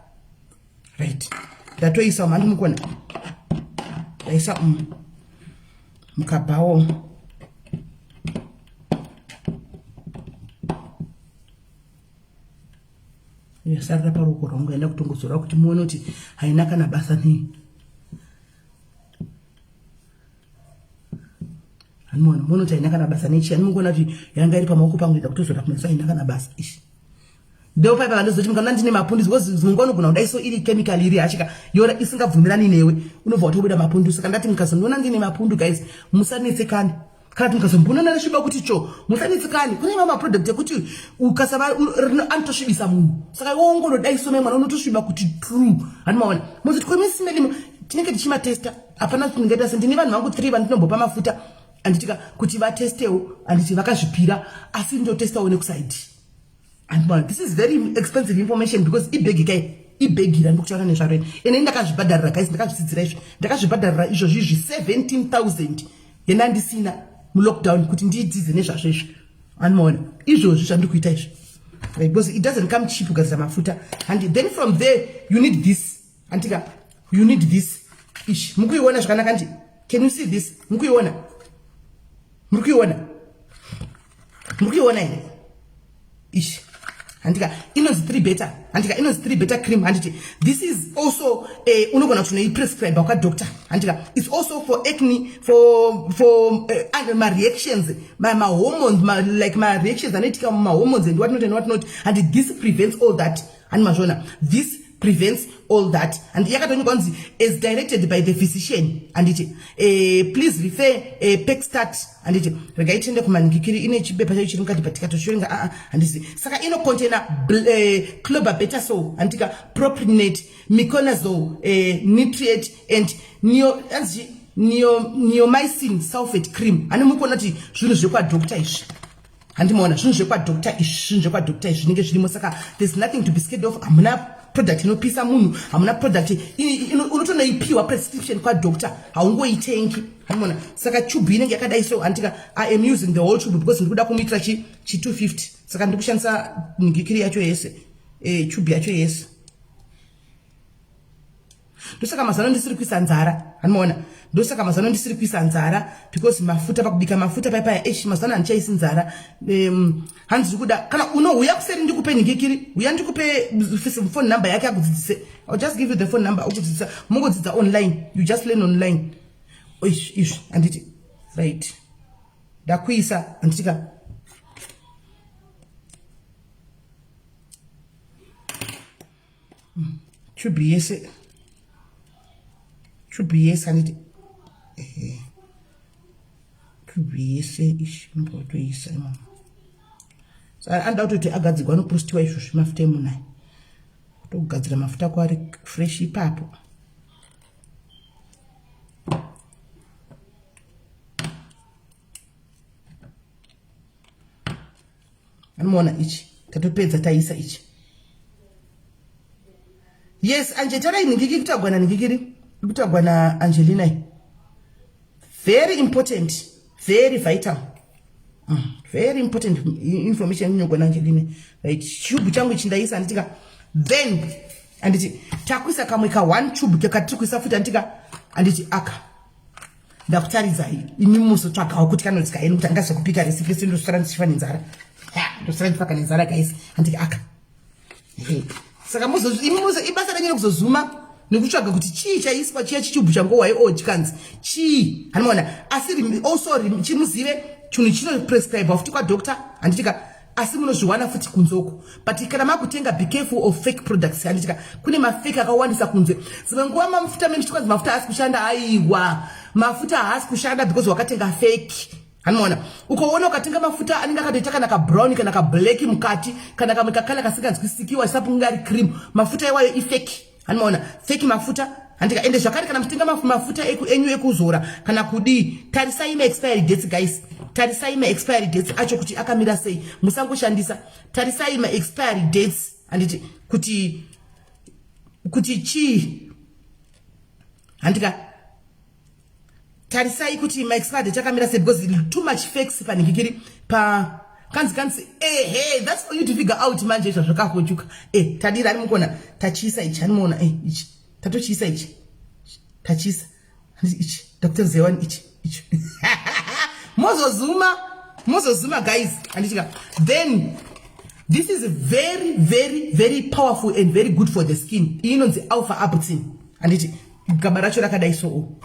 right ndatoisa mandi mukona ndaisa mukabhawo yasarira paruoko rwangu yaenda kutongozora kuti muone kuti haina kana basa nei. Muone kuti haina kana basa nei. Chiyani mungoona kuti yanga iri pamaoko pangu ida kutozora kumeso haina kana basa. Ishi. Ndeo paipa vandozoti mukana ndine mapundu because zingona kuna udaiso iri chemical iri achika yora isingabvumirani newe unobva utobuda mapundu saka ndati mukazondiona ndine mapundu guys musanetsekane. Kana mukazombona nareshiba kuti cho musanetsekane. Kune mama product ekuti ukasava anotosvibisa munhu. Saka wongono daiso memwe unotosviba kuti true. Hanimaona. Muzoti kwemisimeli tinenge tichima testa. Hapana kuningeta sendine vanhu vangu 3 vandinombopa mafuta anditika kuti vatestewo anditi vakazvipira asi ndotestawo nekuside. And man, this is very expensive information because ibegira ndikuchana nezvaro ene ndakazvibhadharira guys ndakazvidzidzira izvo ndakazvibhadharira izvo zvizvi 17,000 yena ndisina mu lockdown kuti ndidzidze nezvazvo izvo anoona izvozvo zvandikuita izvo because it doesn't come cheap kugadzira mafuta and then from there you need this antika you need this ish mukuiona zvakanaka ndi can you see this mukuiona ine ish andika inonzi 3 better andika inonzi 3 better cream anditi this is also unogona kuti nei prescribe kwa doctor andika it's also for acne for my reactions my hormones like my reactions anoitika my hormones and what not and this prevents all that and mazvona this prevents all that and yakatonyorwa is directed by the physician and please refer Pexstat and regaitende kumanikikiri ine chipepa chacho chiri mukati patikatoshoringa and saka ino container clobetasol antika propionate miconazole nitrate and neomycin sulfate cream ani mukona kuti zvinhu zvekwa doctor izvi handimaona zvinhu zvekwa doctor izvi zvinenge zvirimo saka there's nothing to be scared of. Hamuna product inopisa munhu hamuna product unotonoipiwa prescription kwa doctor haungoitengi handimaona saka tube inenge yakadai so antika I am using the whole tube because ndikuda kumuitira chi 250 saka ndikushandisa ngikiri yacho yese tube yacho yese ndosaka mazano ndisiri kuisa nzara handimaona ndosaka mazano ndisiri kuisa nzara because mafuta pakubika mafuta paipa mazano handichaisi nzara hanzi ndikuda kana unouya kuseri ndikupe ngikiri uya ndikupe phone number yake akudzidzise I'll just give you the phone number akudzidzisa mungodzidza online you just learn online ish anditi right ndakuisa anditika tube yese anditi tubiyese ishimboto yisema saka anda kuti agadzirwa nopostiwa izvo zvimafuta emunai kutogadzira mafuta kwari fresh ipapo anoona ichi tatopedza taisa ichi yes anje tarai ningiki kutagwana ningikiri kutagwana Angelina very important very vital very important information inogona Angelina right tube changu chindaisa anditika then anditi takuisa kamwe ka 1 tube kakati kuisa futa anditika anditi aka ndakutaridza imi musotsvagawo kuti kanotsika eni kuti angaza kupika recipe sindosara ndichifa nenzara ndosara ndifaka nenzara guys andika aka saka ibasa renyu rekuzozuma nekutsvaga kuti chii chaiswa chiya chichubhu changu waiodyanzi chii hanimaona asi also chimuzive chinhu chino prescribe futi kwa doctor handitika asi munozviwana futi kunzoko but kana makutenga be careful of fake products handitika kune mafake akawandisa kunze zimwe nguva mafuta mendichikwanzi mafuta haasi kushanda aiwa mafuta haasi kushanda because wakatenga fake hanimaona ukaona ukatenga mafuta anenge akatoita kana ka brown kana ka black mukati kana kamwe kakala kasinganzwisikiwa isapungari cream mafuta iwayo ifake hanimaona fake mafuta andika ende zvakare kana mutenga mafuta enyu ekuzora kana kudi tarisai ma expiry dates guys tarisai ma expiry dates acho kuti akamira sei musangoshandisa tarisai ma expiry dates anditi kuti chi andika tarisai kuti ma expiry date akamira sei because too much fakes paningikiri pa kanzi hey that's for you to figure out manje izvo zvakakochuka tadira ari mukona tachisa ichi animona ichi tatochisa ichi tachisa ichi Dr. Zewan ichi mozozuma guys andichika then This is very, very, very powerful and very good for the skin. Inonzi alpha arbutin. And it gabaracho rakadai so.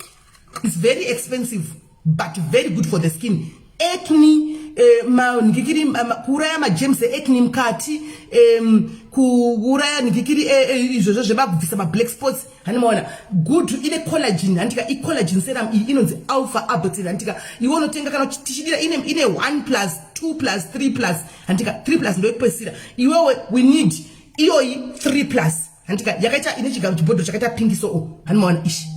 It's very expensive, but very good for the skin. Acne, ngikiri kuraya ma germs acne mkati, kuraya ngikiri izvo zvebabvisa ma black spots. Hanimaona good ine collagen. Antika I collagen serum inonzi alpha arbutin. Antika iwono tenga kana tichidira ine 1 plus 2 plus 3 plus. Antika 3 plus ndo ipesira. Iwewe we need iyoi 3 plus. Antika yakaita ine chigamu chibodo chakaita pinki so. Hanimaona ishi.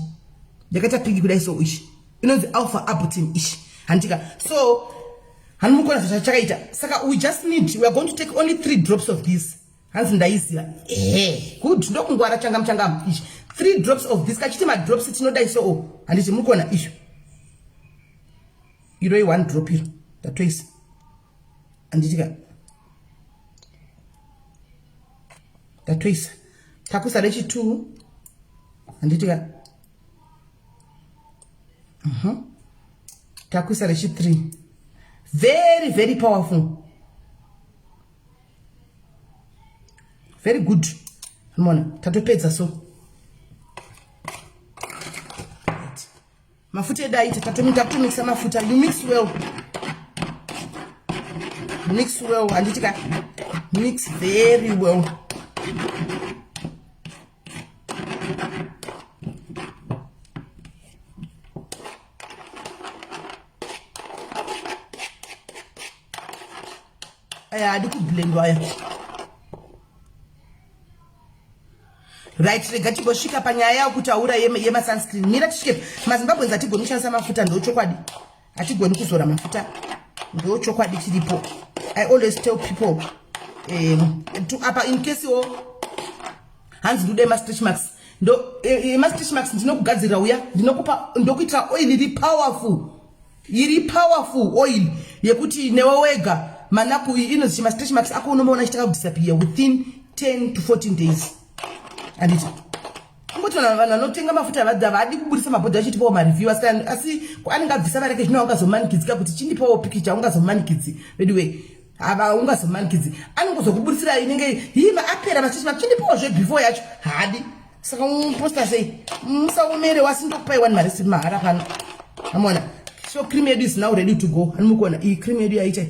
Yakaita pinki kudai so ishi. Inonzi alpha arbutin ishi. Antika so hanmukona zvachakaita saka we are going to take only 3 drops of this. Hanzi ndaizira good ndokungwara changam ishi 3 drops of this kachiti ma drops tinodai so handiti mukona ishi iroi 1 drop iro tatoisa anditika tatoisa takusa rechi 2 anditika takusa rechi 3 very, very powerful. Very good. Mona, tatopedza so. Right. Mafuta edaita, tatomisa mafuta. You mix well. Mix well. Anditika mix very well. Adi kublend waya. Right, rega tigosvika panyaya yekutaura yema sunscreen. Mira tishike maZimbabwe atigoni kushandisa mafuta ndo chokwadi. Atigoni kuzora mafuta ndo chokwadi chiripo. I always tell people to apa in case you hands do ma stretch marks. Ndo ma stretch marks ndinokugadzira uya ndinokupa ndokuita oil iri powerful. Iri powerful oil yekuti newe wega manaku inozvi ma stretch marks ako unomaona chitaka kudisappear within 10 to 14 days. And it ngotona vanhu vanotenga mafuta vadi kubudisa mabhodha achitipawo mareviewers asi anenge abvisa mari yake zvino ungazomanikidzika kuti chindipawo pikicha ungazomanikidzika by the way ava ungazomanikidzika anongozokubudisira inenge hima apera mastretch marks chindipawo zve before yacho hadi saka posta sei musaumere wasindokupai one mari mahara pano amona so cream yedu is now ready to go animukona iyi cream yedu yaita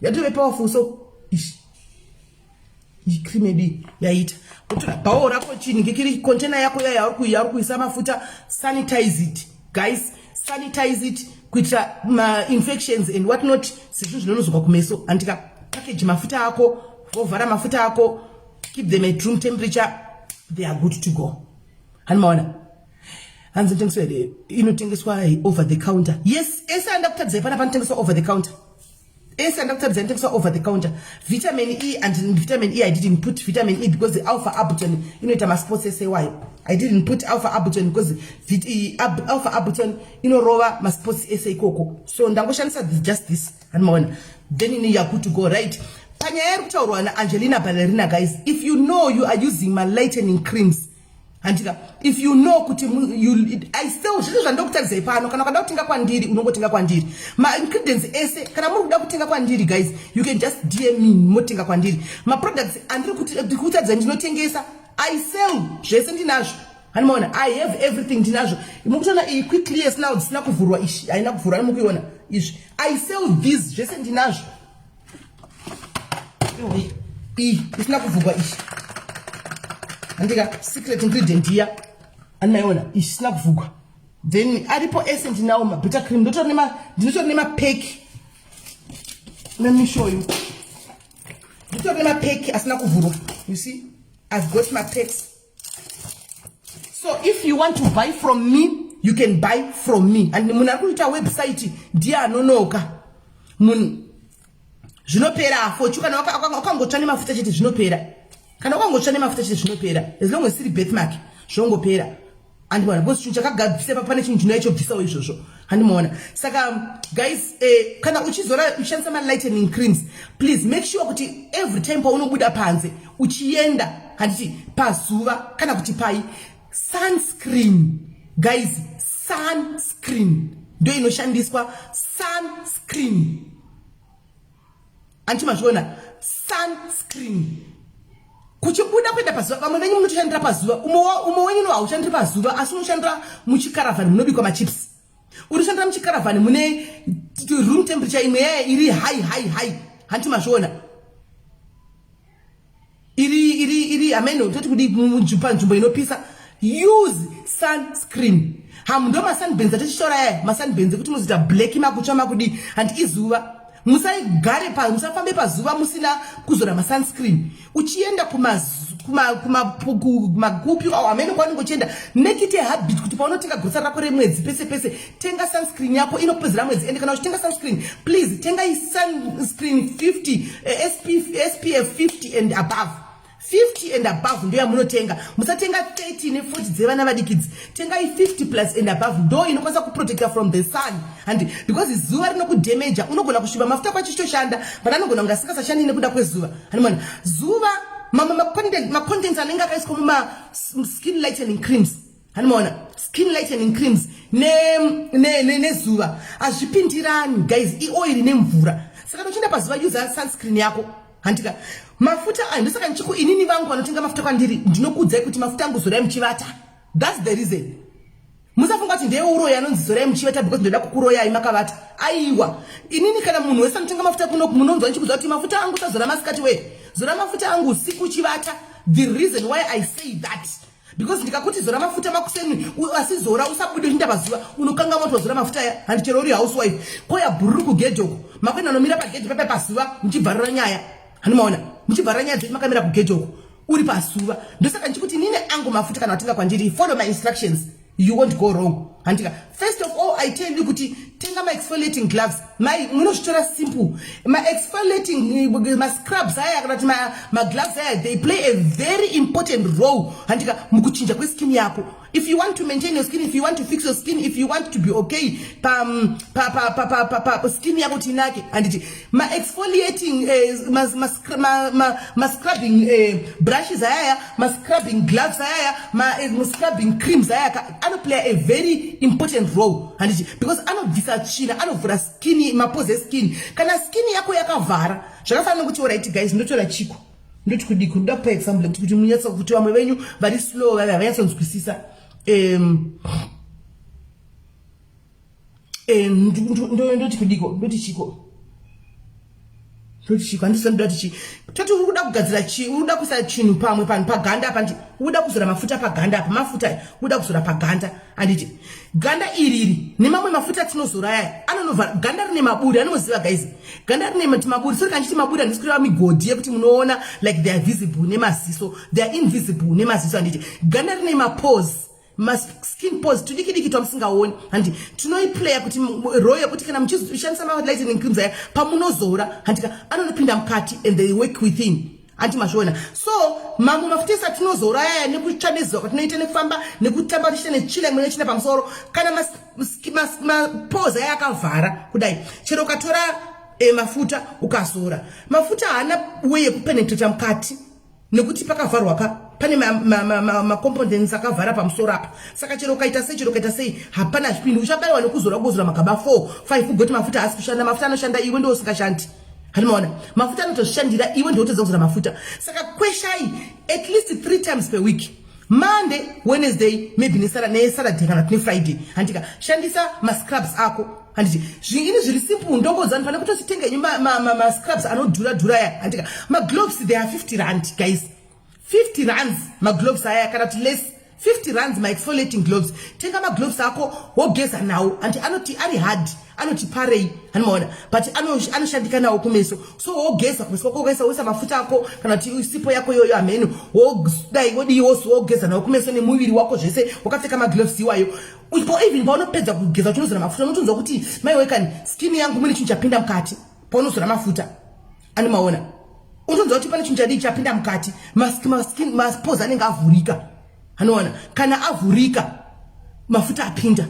yatove powerful so ish iyi cream yedu yaita utora bhawo rako chini ngikiri container yako yauri kuisa mafuta sanitize it guys, sanitize it kuitira ma infections and what not sezvo zvinonozoka kumeso andika package mafuta ako vovhara mafuta ako keep them at room temperature they are good to go. Hanimaona hanzi tengeswa inotengeswa over the counter. Yes, esa andakutadzai pana panotengeswa over the counter. Esa andakutadzai inotengeswa over the counter. Vitamin E and vitamin E I didn't put vitamin E because the alpha arbutin inoita masports essay why I didn't put alpha arbutin because alpha arbutin inorova masports essay koko. So ndangoshandisa just this hanimaona then you are good to go right. Panyaya iri kutaurwa naAngelina Ballerina guys, if you know you are using my lightening creams and if you know kuti I still zvizvo zvandokutarisai pano kana ukada kutenga kwandiri unongotenga kwandiri ma ingredients ese kana muri kuda kutenga kwandiri guys you can just DM me motenga kwandiri ma products andiri kutaridza ndinotengesa I sell zvese ndinazvo hanimaona I have everything ndinazvo mukutoona iyi quickly yes now dzisina kuvhurwa ishi haina kuvhurwa mukuiona izvi I sell these zvese ndinazvo isina kuvhurwa ishi andika secret ingredient here anaiona isina kuvhurwa then aripo essence nawo ma bitter cream ndinotori nema pack let me show you ndinotori nema pack asina kuvhurwa you see I've got my packs. So if you want to buy from me you can buy from me and munhu ari kuita website ndiye anonoka munhu zvinopera fochu kana wakangotsva nemafuta chete zvinopera kana wakangotsva nemafuta chete zvinopera as long as siri birthmark zvongopera handimaona because chinhu chakagadzisa pane chinhu chinoichobvisawo izvozvo handimaona saka guys kana uchishandisa ma-lightening creams please make sure kuti every time paunobuda panze uchienda handiti pazuva kana kuti pai sunscreen guys sunscreen ndio inoshandiswa sunscreen anti mazviona sunscreen. Kuchibuda kwenda pazuva vamwe venyu munotoshandira pazuva umwe wenyu no haushandiri pazuva asi unoshandira muchikaravhani munobikwa machips. Unoshandira muchikaravhani mune room temperature imwe yaya iri high hanti mazviona iri ameno toti kudi panzvimbo inopisa. Use sunscreen. Hamundo masunburns atishora yaya masunburns kuti muzita black makutsva makudi and izuva. Musagare musafambe pazuva musina kuzora masunscreen. Uchienda kumagupi au ameno kwaningo chienda make it a habit kuti paunotenga grocery rako remwedzi pese tenga sunscreen yako inopedzera mwedzi ende kana uchitenga sunscreen please tenga sunscreen 50 SPF 50 and above. 50 and above ndo yamunotenga. Musatenga 30 ne 40 dzevana vadikidzi. Tenga 50 plus and above ndo inokwanisa kuprotecta from the sun. And because zuva rinokudamage unogona kusviba mafuta kwachitoshanda but anogona kunge asingasashandi nekuda kwezuva. Hanimana zuva ma contents anenge akaiswa muma skin lightening creams. Hanimana skin lightening creams ne zuva azvipindirani guys. Oil nemvura. Saka uchienda pazuva use sunscreen yako. Handika mafuta andisaka nchiku inini vangu vanotenga mafuta kwandiri ndinokudzai kuti mafuta angu zorai muchivata. That's the reason. Musafunga kuti ndeye uroyi anonzi zorai muchivata because ndoda kukuroyai makavata. Aiwa inini kana munhu wese anotenga mafuta kuno munonzwa nchikudzwa kuti mafuta angu sazora masikati we zora mafuta angu usiku chivata. The reason why I say that because ndikakuti zora mafuta makuseni asizora usabude kuinda pazuva unokanga moto zora mafuta ya handichero uri housewife koya bhururu kugedhoko makwenda nomira pagedhi pepe pazuva muchibvarira nyaya. Hanimaona muchibvarira nyaya dzedu makamira kugedhoko uri pasuva. Ndosaka nchikuti nine angu mafuta kana watenga kwandiri follow my instructions you won't go wrong. Handika first of all I tell you kuti tenga my exfoliating gloves munozvitora simple my exfoliating my scrubs aya kana kuti my gloves aya they play a very important role handika mukuchinja kweskin yako. If you want to maintain your skin, if you want to fix your skin, if you want to be okay skin yako tinake and my exfoliating my scrubbing brushes aya my scrubbing gloves aya my scrubbing creams aya ano play a very important role and because anobvisa china anovhura skin mapose skin kana skin yako yakavhara zvakafanana kuti alright guys ndotora chiko ndoti kudiko ndoda kupa example kuti munyatsa kuti vamwe venyu vari slow vanyatsonzwisisa ndoti kudiko ndoti chiko handisandoti toti urikuda kugadzira urikuda kuisa chinhu pamwe paganda apa urikuda kuzora mafuta paganda apa mafuta urikuda kuzora paganda anditi ganda iriri nemamwe mafuta tinozora aya anonovhara ganda rine maburi anoziva guys ganda rine maburi sori kanchiti maburi handisikureva migodhi yekuti munoona like they are visible nemaziso they are invisible nemaziso anditi ganda rine mapose skin pose tudikidiki twamusingaoni handi tinoiplaya kuti role yekuti kana muchishandisa ma-lightening creams aya pamunozora handika anonopinda mukati and they work within anti mazviona. So mamwe mafuta esa tinozora aya nekutsva nezuva kwatinoita nekufamba nekutamba tichita nechila imwe nechina pamusoro kana mapose aya akavhara kudai chero ukatora mafuta ukazora mafuta haana way yekupenetrata mukati nekuti pakavharwa pane ma-components akavhara pamusoro apa saka chero ukaita sei hapana zvipindi uchabayiwa nekuzora magaba 4-5 ugoti mafuta haasi kushanda mafuta anoshanda iwe ndiwo usingashandi. Hanimaona mafuta anotoshandira iwe ndiwo utodza kuzora mafuta saka kweshai at least 3 times per week Monday, Wednesday, maybe neSaturday kana neFriday handika shandisa ma-scrubs ako handiti zvingine zviri simple ndongodzani pane kutositenga ma scrubs anodhura ya handika ma-gloves they are 50 rand guys 50 rands ma-gloves aya kana kuti less 50 rands ma-exfoliating gloves. Tenga ma-gloves ako wogeza nawo anti anoti ari hard anoti parei hanimaona but anoshandika nawo kumeso so wogeza kumeso kwako uisa mafuta ako kana kuti sipo yako yoyo ameno wodai wodi woso wogeza nawo kumeso nemuviri wako zvese wakapfeka ma-gloves iwayo even paunopedza kugeza uchinozora mafuta unotonzwa kuti maiwekani skin yangu mune chinhu chapinda mukati paunozora mafuta animaona unotonzwa kuti pane chinhu chadii chapinda mukati mapose anenge avhurika hanoona kana avhurika mafuta apinda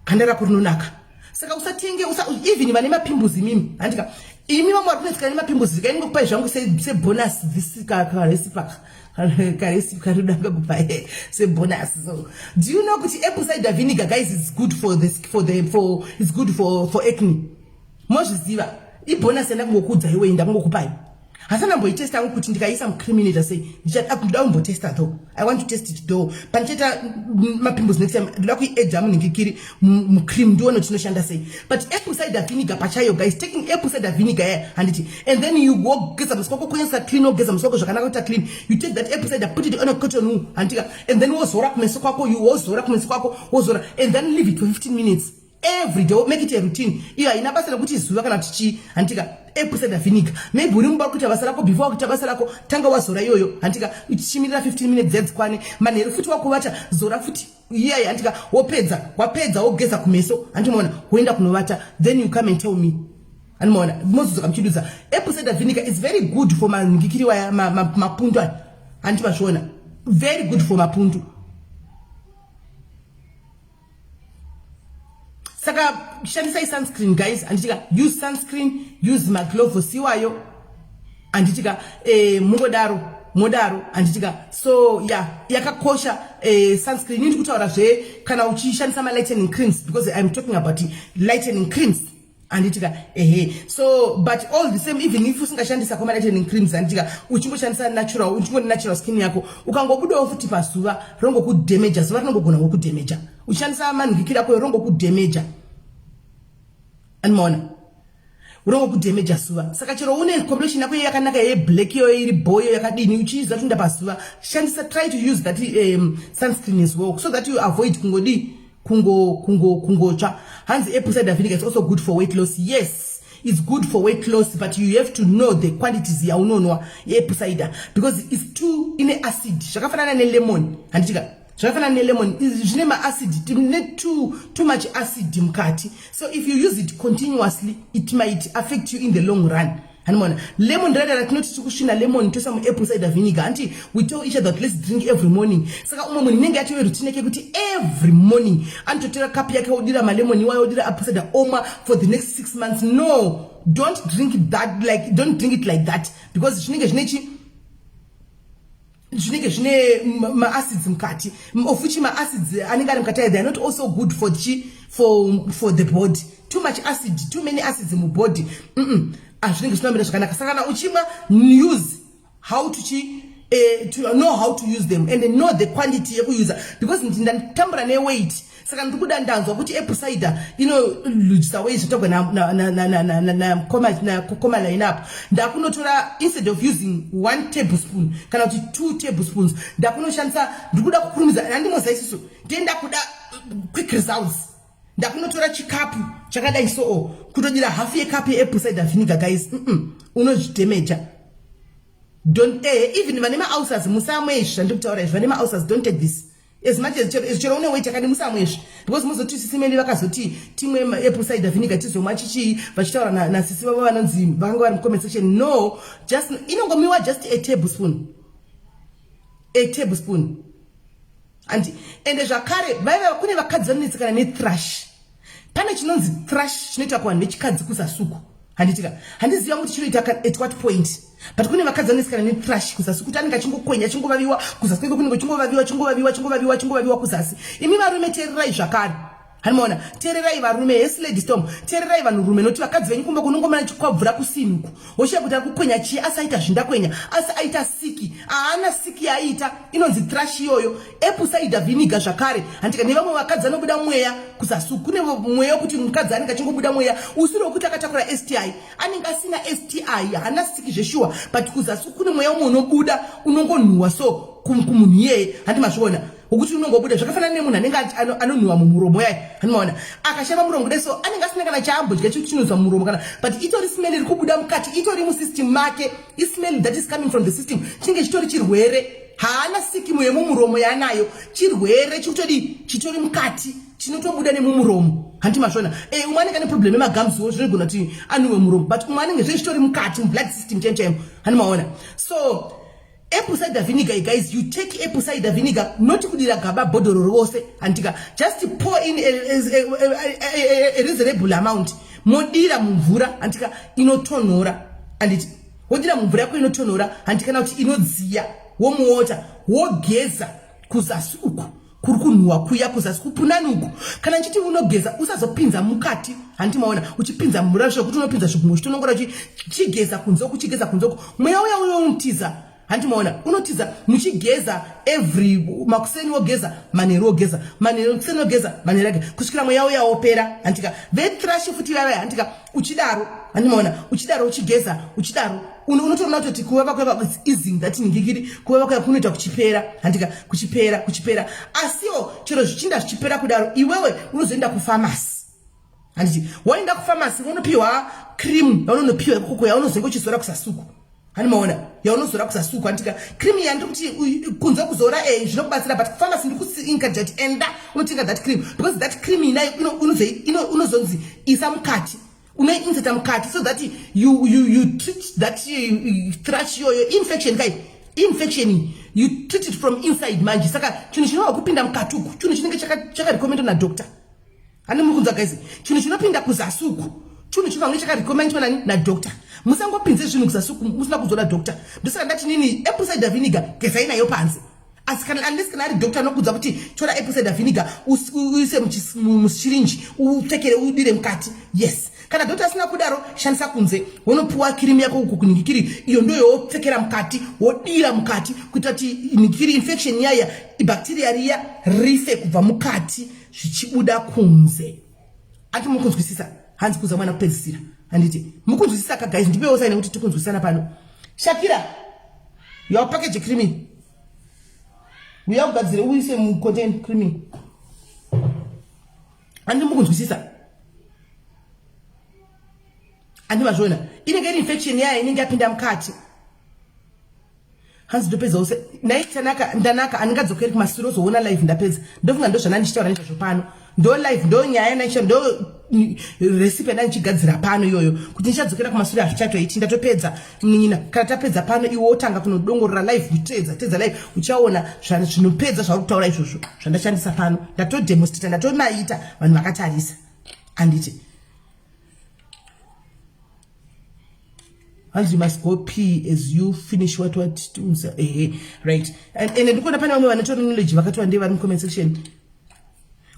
ganda rako rinonaka saka usatenge even vane mapimbuzi mimi handika imi vamwe vari kunesika nemapimbuzi kaingokupai zvangu sebonus karesipi karinodanga kupa sebonus. So do you know kuti apple cider vinegar guys is good it's good for acne mozviziva ibonus yandakungokudza iwe ndangokupai Hasana boy test angu kuti ndikaisa mcriminator say ndida kumbotesta though. I want to test it though. Pancheta mapimples next time ndida kuiedza munhingikiri mcream ndione chinoshanda say. But apple cider vinegar pachayo guys, taking apple cider vinegar here and then you go get some skoko kuyensa clean or get some skoko zvakanaka kuti clean. You take that apple cider, put it on a cotton wool and then wozora kumeso kwako, you wozora kumeso kwako, wozora and then leave it for 15 minutes. Every day, make it a routine. Yeah, inabasa kuti zuwa kana tichi antika apple cider vinegar. Maybe urimba kuti abasa lako before kuti abasa lako tanga wazora yoyo antika uchichimira 15 minutes zeds kwani manero futi wako wacha zora futi yeah antika wapedza wogeza kumeso antimona woenda kunovata then you come and tell me antimona mozo kamchiduza apple cider vinegar is very good for mangikiri wa mapundu antimashona very good for mapundu. Saka shandisa sunscreen guys anditika use sunscreen, use maglovo siwayo anditika modaro anditika so yeah yakakosha sunscreen ndiri kutaura zve kana uchishandisa ma lightening creams because I'm talking about lightening creams anditika so but all the same even if usingashandisa kwa lightening creams anditika uchingoshandisa natural skin yako ukangobudawo futi pazuva rongo ku damage zuva rinongogona ku damage uchishandisa manhingikira ko rongo ku damage anmona urongo ku damage zuva saka chero une combination yako yakanaka ye black yo iri boyo yakadini uchiza tunda pazuva shandisa try to use that sunscreen as well so that you avoid kungocha. Hands apple cider vinegar is also good for weight loss. Yes, it's good for weight loss, but you have to know the quantities ya unonwa apple cider because it's too in acid. Shakafana ne lemon anditika shakafana ne lemon is nema acid too much acid mkati. So if you use it continuously it might affect you in the long run. Hanmona lemon rather not kushina lemon to some apple cider vinegar anti we tell each other that let's drink every morning. Saka umwe ninge ati routine yake kuti every morning antotera cup yake odira ma lemon iwayo odira apple cider oma for the next 6 months. No, don't drink it like that because shinenge ma acids mkati ofuchi ma acids aningari mkati they are not also good for the body. Too much acid, too many acids in the body. Use how to know how to use them and know the quantity you use because in weight saka ndikuda ndanzwa kuti apple cider lujisa weight tokwe na koma line up ndakunotora instead of using 1 tablespoon kana kuti 2 tablespoons ndakunoshandisa ndikuda kukurumiza andimozaisiso tenda kuda quick results ndakunotora chikapu chakadai so kutodira half a cup apple cider vinegar guys unozvidamager. Don't even manema ulcers musamwesha ndikutaura izvo manema ulcers don't take this as much as chero une weight yakadi musamwesha because muzoti sisimeli vakazoti timwe apple cider vinegar tizomwa chichi vachitaura na sisi vavo vanonzi vanga vari comment section. No, just inongomiwa just a tablespoon and zvakare vaiva kune vakadzi vanonetsekana nethrush. Pane chinonzi thrush chinoita kuvanhu vechikadzi kuzasuku handiziva kuti chinoita at what point but kune vakadzi vanonetsekana nethrush kuzasi kuti anenge achingokwenya chingovaviwa kuzasi kwenge kunenge chingovaviwa kuzasi. Imi varume teererai zvakare hanimona teererai varume yes lady storm teererai vanhurume noti vakadzi venyu kumbe kunongomana chikwabvura kusinuku oshiya kuti ari kukwenya chii asi aita zvindakwenya asi aita siki haana siki yaita inonzi thrush iyoyo apple cider vinegar zvakare handika nevamwe vakadzi anobuda mweya kuzasuku kune mweya wekuti mukadzi anenge achingobuda mweya usiri wekuti akatakura STI anenge asina STI haana siki zveshuwa but kuzasuku kune mweya umwe unobuda unongonhuhwa so kumunhu iyeye handimazviona ukuthi unongobuda zvakafanana nemunhu anenge anonhuhwa mumuromo yaye hanimaona akashava muromo kudai so anenge asina kana chaambodya chinonzwa mumuromo kana but itori smell iri kubuda mukati itori musystem make ismell that is coming from the system chinge chitori chirwere haana sikimu yemumuromo yaanayo chirwere chitori mukati chinotobuda nemumuromo handimazvona umwe anenge ane problem yemagumswo zvinogona kuti anhuhwe muromo but umwe anenge zvechitori mukati blood system chaimo handimaona. So apple cider vinegar guys, you take apple cider vinegar not kudira gaba bodoro rose antika just pour in a reasonable amount modira mumvura antika inotonhora anditi wodira mumvura yako inotonhora andika kuti inodziya womuota wogeza kuzasi uku kurukunwa kuya kuzasi kupunanuku kana nchiti unogeza usazopinza mukati handi maona uchipinza murasho kuti unopinza zvigunwe chitonongora chigeza kunzoku chigeza kunzoku mweya uya unotiza handi maona unotiza muchigeza every makuseni wogeza manheru wogeza manheru kuseni wogeza manheru ake kusvikira mweya uya opera handika vetrash futi vaya handika uchidaro handi maona uchidaro uchigeza uchidaro unotoona kuti kuvava kweva it's easy that ningikiri kuvava kweva kunoita kuchipera handika kuchipera asiwo chero zvichinda zvichipera kudaro iwewe unozoenda kufamasi handiti waenda kufamasi unopiwa cream yaunonopiwa ikoko yaunozenge uchizora kusasuku hani maona yaunozora kusasuku handika cream yandiri kuti kunze kuzora zvinokubatsira but kufamasi ndiri kuencourage enda unotenga that cream because that cream inayo unozonzi isa mukati unoinseta mukati so that you treat that thrush your infection you treat it from inside manje saka chinhu chinova kupinda mukati uku chinhu chinenge chakarekomendwa nadoctor hani mukunzwa guys chinhu chinopinda kuzasuku chinhu chinenge chakarekomendwa nani nadoctor musangopinze zvinhu kuzasuku musina kuzora doctor ndosaka ndati nini apple cider vinegar gezai nayo panze asi kana unless kana ari doctor anokudza kuti tora apple cider vinegar uise muchirinji upfekere udire mukati yes kana doctor asina kudaro shandisa kunze wonopuwa cream yako uku kuningikiri iyo ndo yopfekera mukati wodira mukati kuita kuti ningikiri infection yaya ibacteria riya rife kubva mukati zvichibuda kunze ati mukunzwisisa hanzi kuza mwana kupedzisira handiti mukunzwisisa ka guys ndipewo saine kuti tikunzwisana pano Shakira your package cream uya kugadzira uise mu contain cream andi mukunzwisisa andi mazvona inenge infection yayo inenge yapinda mukati hanzi ndopedza use naitanaka ndanaka andingadzokeri kumasuro zoona live ndapedza ndofunga ndo zvana ndichitaura nezvazvo pano ndo live ndo nyaya naisha ndo recipe ndanichigadzira pano iyoyo kuti ndichadzokera kumasuro hazvichatoiti ndatopedza nyina kana tapedza pano iwe wotanga kunodongorora live tedza live uchaona zvinopedza zvauri kutaura izvozvo zvandashandisa pano ndatodemonstrata ndatomaita vanhu vakatarisa anditi and you must go pee as you finish what right and ndikona pane vamwe vane terminology vakatiwa ndeve vari mucomment section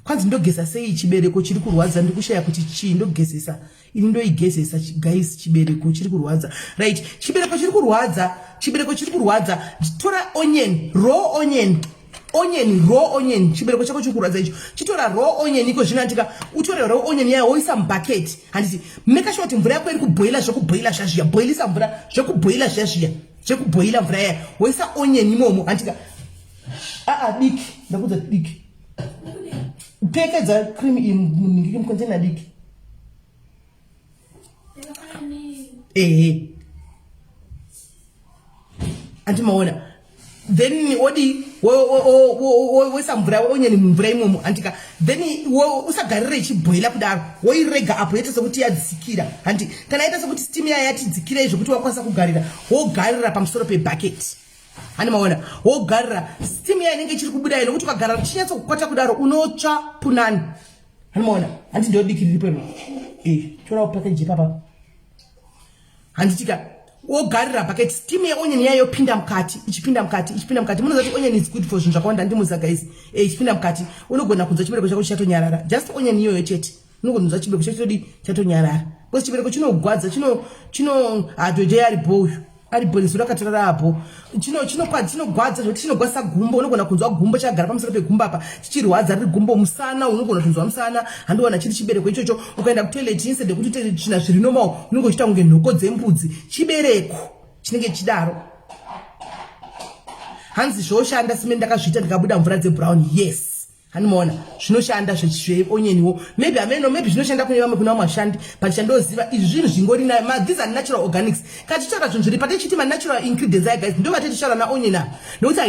kwanzi ndogeza sei chibereko chiri kurwadza ndikushaya kuti chii ndogezesa ini ndoigezesa guys chibereko chiri kurwadza right chibereko chiri kurwadza tora onion raw onion chibereko chako chiri kurwadza icho chitora raw onion iko zvino andika utore raw onion yayo woisa mubucket handiti make sure kuti mvura yako iri kuboila zvekuboila zvazviya boilisa mvura zvekuboila zvazviya zvekuboila mvura yayo woisa onion imomo handika diki ndakudza diki pekedza cream in container diki antimaona then wodi woisa mvura onyeni mvura imomo andika then usagarire ichiboila kudaro woirega apo yoita sekuti yadzikira handi kana yaita sekuti steam yaya yatidzikira izvo kuti wakwanisa kugarira wogarira pamusoro pebucket hani maona wogarira steam yaya inenge ichiri kubuda ino kuti ukagarira chinyatso kukwata kudaro unotsva punani hani maona handi ndio diki riripo tora package papa handitika wogarira bucket steam yeonyeni yayo pinda mukati ichipinda mukati munoziva kuti onion is good for zvinhu zvakawanda ndimuza guys ichipinda mukati unogona kunzwa chibereko chako chatonyarara just onion iyoyo chete unogona kunzwa chibereko chako chatonyarara because chibereko chinogwadza chino hadhoje aribo nesu rakatorara apo chinogwadza zvekuti chinogwasa gumbo unogona kunzwa gumbo chagara pamusoro pegumbo apa chichirwadza riri gumbo musana unogona kunzwa musana handiwana chiri chibereko ichocho ukaenda kutoilet instead yekuti china zviri normal unenge uchita kunge nhoko dzembudzi chibereko chinenge chidaro hanzi zvoshanda simene ndakazviita ndikabuda mvura dzebrown yes hanimaona zvinoshanda zveonyeniwo maybe ameno maybe zvinoshanda kune vamwe kuna vamashandi but chandoziva izvi zvinhu zvingori nayo these are natural organics katichara zvinhu zviri patechiti natural ingredients aya guys ndo vatetichara naonion apa nokuti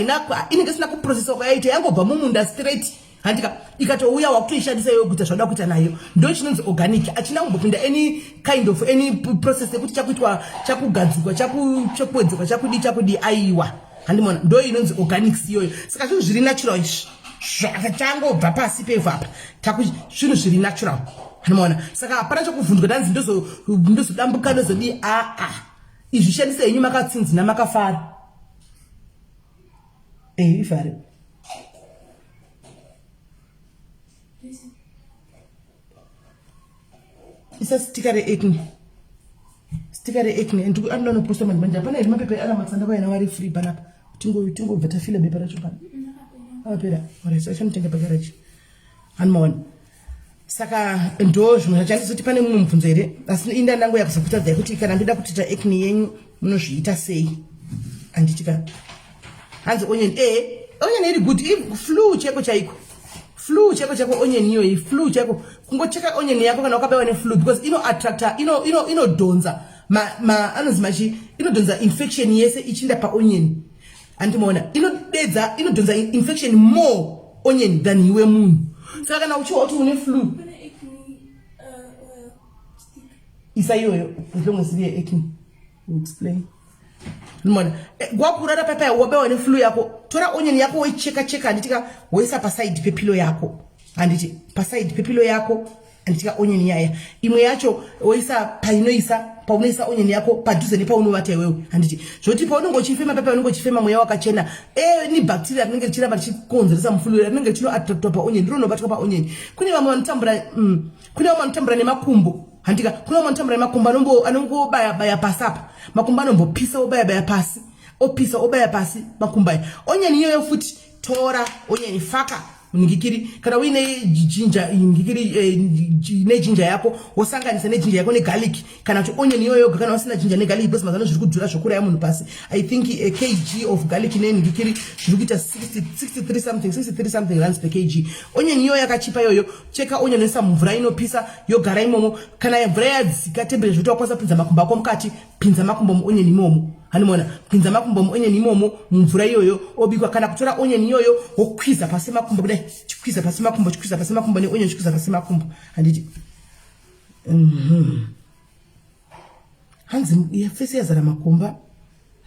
inenge isina kuprocessa kwayaita yangobva mumunda straight handika ikatouya wakutoishandisa iyoyo kuita zvauda kuita nayo ndo chinonzi organic achina kumbopinda any kind of any process yekuti chakuitwa chakugadzikwa chakuwedzekwa chakudi aiwa handimona ndo inonzi organics iyoyo saka zvinhu zviri natural izvi zvakachangobva pasi pevhu apa zvinhu zviri natural handimona saka hapana chokuvhunduka danzi ndozodambuka ndozodii izvi shandisa henyu makatsinzina makafara ifare isa sticker reacne and andinoposta manje pana iri mapepa ana matsanda vaina vari free panapa tingobva tafila bepa racho pana apera alright achamutenga pagaraji hanimaona saka ndo zvimwe zvachandisoti pane mumwe mubvunzo here asi inda ndangu yakuzokutadzai kuti kana ndoda kutita acne yenyu munozviita sei anditika hanzi onion onion iri good flu cheko chaiko onion iyoyi flu cheko kungocheka onion yako kana wakabewa neflu because inoattracta inodhonza anonzi machi inodhonza infection yese ichinda paonion andimoona inodhonza infection more onion than iwe munhu saka kana uchiwa kuti une flu isa iyoyo as long as iriye acne explain ndimona gwakurara papa wabewa neflu yako tora onion yako woicheka anditika woisa paside pepilo yako anditi paside pepilo yako anditika onion yaya imwe yacho woisa paunoisa onion yako padhuze nepaunovata iwewe anditi zvoti paunongochifema papa unongochifema mweya wakachena ni bacteria rinenge richiramba richikonzeresa mufulu rinenge richinoattractwa paonion rinobatwa paonion kune vamwe vanotambura nemakumbo handika kuna vamwe vanotambura nemakumbo anongobaya pasi apa makumbo anombopisa obaya pasi opisa obaya pasi makumbo aya onion iyoyo futi tora onion faka ngikiri kana uine ginger ngikiri nejinja yako wosanganisa nejinja yako negarlic kana kuti onion iyoyo kana usina ginger negarlic because mazano zviri kudhura zvokura ya munhu pasi I think a kg of garlic ngikiri zviri kuita 63 something rands per kg onion iyoyo yakachipa iyoyo cheka onion esa mvura inopisa yogara imomo kana mvura yadzika temperature kuti wakwanisa kupinza makumbo ako mukati pinza makumbo muonion imomo hanimona pinza makumbo muonion imomo mvura iyoyo obikwa kana kutora onion iyoyo wokwiza pasi makumbo kudai chikwiza pasi makumbo ne onion chikwiza pasi makumbo handiti hanzi yafese yazara makomba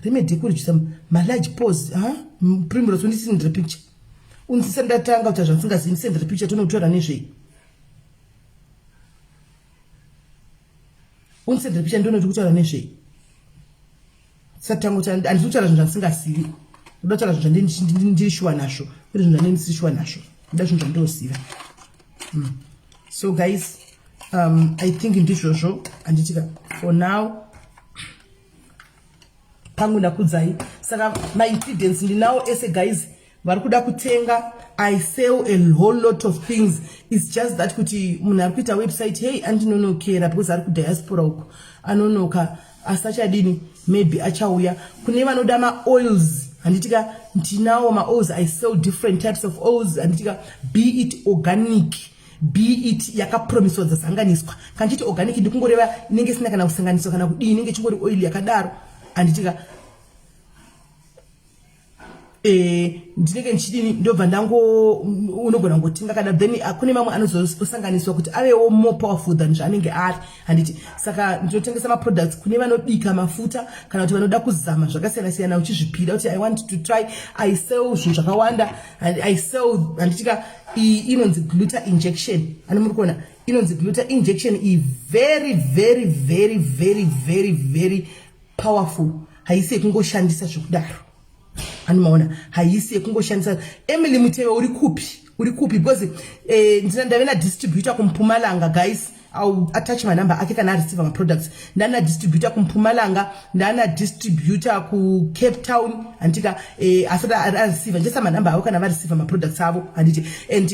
remedy kurujisa large pause primrose unisindira picture unzisendatanga kuti zvasingazivi sendera picture tonotora nezvei unisendera picture ndonoti kutora nezvei satango kuti andinotaura zvinhu zvandisingazivi ndotaura zvinhu zvandishuwa nazvo kuri zvinhu zvandisishuwa nazvo nda zvinhu zvandoziva so guys I think ndizvozvo anditika for now pangu ndakudzai saka my ingredients ndinawo ese guys vari kuda kutenga I sell a whole lot of things it's just that kuti munhu ari kuita website hey andinonokera because ari kudiaspora uko anonoka asachadini maybe achauya kune vanoda maoils handitika ndinawo maoils I sell different types of oils handitika be it organic be it yakapromiswa dzasanganiswa kanchiti organic ndikungoreva inenge sina kana kusanganiswa kana kudii inenge chingori oil yakadaro handitika ndinenge nchidini ndobva ndango unogona ngotinga kana then kune mamwe anozosanganiswa kuti avewo more powerful than zvanenge ari handiti saka ndinotengesa maproducts kune vanobika mafuta kana kuti vanoda kuzama zvakasiyana-siyana uchizvipira kuti I want to try I sell zvinhu zvakawanda and I sell handitika inonzi gluta injection ani muri kuona inonzi gluta injection very very very very very very powerful haisi yekungoshandisa zvokudaro animaona haisi yekungoshandisa Emily Mutewe uri kupi because ndave na distributor kumpumalanga guys I'll attach my number ake kana receive my products ndana distributor kumpumalanga ndana distributor ku Cape Town antika after receive just my number ake kana receive my products avo anditi and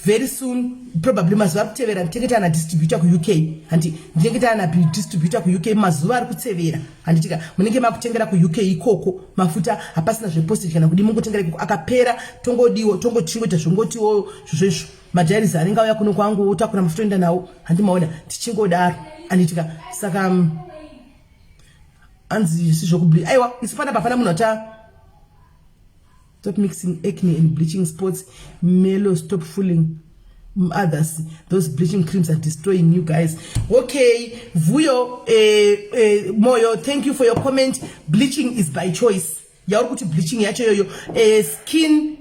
very soon probably mazuva kutevera ndiketa na distributor ku UK anti ndiketa na distributor ku UK mazuva ari kutevera anditika munenge makutengera ku UK ikoko mafuta hapasina zvepostage kana kudi mungotengera akapera tongodiwo tongochingota zvongotiwo zvozvo majairizi anenge auya kuno kwangu utakura mafuta enda nawo handimaona tichingodaro anditika saka anzi sizvokubli aiwa isipana papana munhu stop mixing acne and bleaching spots melo stop fooling others those bleaching creams are destroying you guys okay Vuyo Moyo thank you for your comment bleaching is by choice yauri kuti bleaching yacho yoyo skin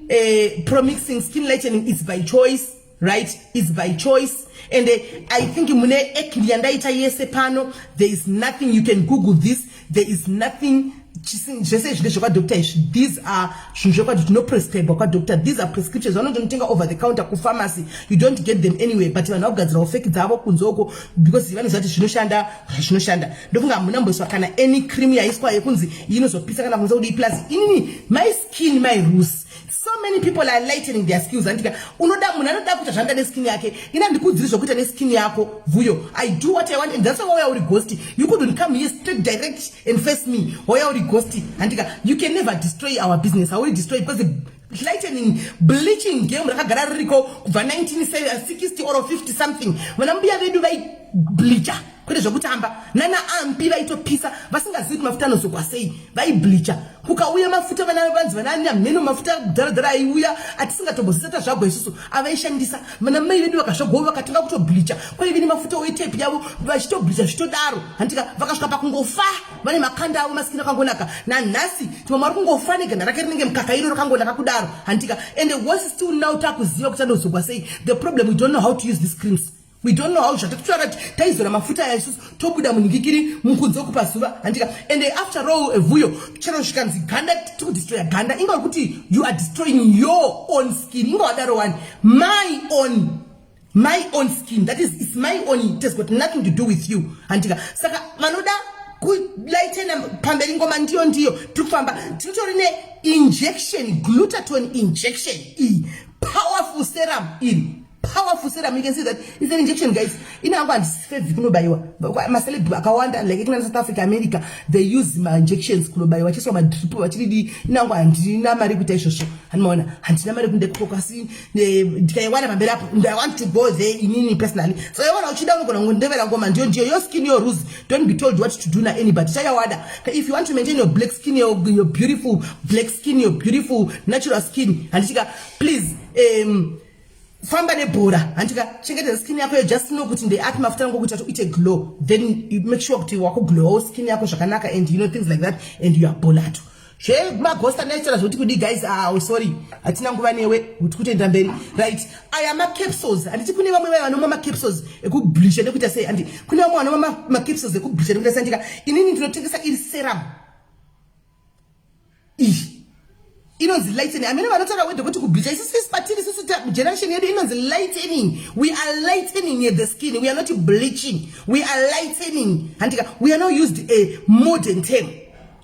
promixing skin lightening is by choice right is by choice and I think mune acne yandaita yese pano there is nothing you can google this there is nothing zvese zvine zvekwadoctor izvi, these are zvinhu zvekwadi zvinoprescribe kwadoctor. These are prescriptions vanondotenga over the counter kupharmacy. You don't get them anywhere, but vanhu vakugadzirawo fake dzavo kunzoko because vanoziva kuti zvinoshanda zvinoshanda. Ndofunga hamuna mboiswa kana any cream yaiswa yekunzi inozopisa kana kunze kudi plus inini my skin my rules. So many people are lightening their skills. Andika unoda munhu anoda kuita zvanda neskin yake. Ina ndikudziri zvokuita neskin yako Vuyo. I do what I want and that's why uri ghosty. You couldn't come here straight direct and face me. Why uri ghosty? Andika you can never destroy our business. I will destroy because the lightening bleaching game rakagara ririko kubva 1960 or 50 something. Vanambuya vedu vai bleacher. Kwete zvokutamba nana ampi vaitopisa vasingazivi mafuta anozogwa sei vaibleacha kukauya mafuta vanzi vanani amheno mafuta dharadhara aiuya atisingatombosisata zvagwa isusu avaishandisa vana mai vedu vakazvagwawo vakatanga kutobleacha kwai vine mafuta oitepi yavo vachitobleacha zvitodaro handika vakasvika pakungofa vane makanda avo masikini akangonaka nanhasi timamwe ari kungofa neganda rake rinenge mukaka iro rakangonaka kudaro handika and worse still now takuziva kuti anozogwa sei. The problem, we don't know how to use these creams. We don't know how to taizora mafuta yaisusu tobuda munyikikiri mukunze kupazuva handika and after all Vuyo chero zvikanzi ganda to destroy ganda inga kuti you are destroying your own skin inga wadaro one my own skin, that is it's my own, it has got nothing to do with you handika saka manoda kulightena pamberi ngoma ndiyo tukufamba tinotorine injection glutathione injection powerful serum powerful serum. You can see that it's an injection, guys. In our my celeb akawanda like in South Africa, America, they use my injections kunobayiwa chiswa my drip wachidi nangu andina mari kuita and mona andina mari kunde focusing ndikayiwana pamberi apo I want to go there inini personally. So I want to uchida ngona ndevera ngoma ndiyo your skin your rules. Don't be told what to do na anybody. Chayawada. If you want to maintain your black skin, your beautiful black skin, your beautiful natural skin, and please famba nebhora handika chengeta skin yako just know kuti ndeati mafuta ngo kuti ite glow, then you make sure kuti wako glow skin yako zvakanaka and you know things like that and you are bolato she magosta naitira zvoti kudi guys sorry atina nguva newe kuti kutoenda mberi right. I am a capsules anditi kune vamwe vanomwa ma capsules ekublisha nekuita sei andi kune vamwe vanomwa ma capsules ekublisha nekuita sei andika inini ndinotengesa iri serum inonzi lightening. I mean vanotaura wedhe kuti kubleacha isisi patiri sisi generation yedu inonzi lightening. We are lightening the skin, we are not bleaching, we are lightening handika we are now used a modern term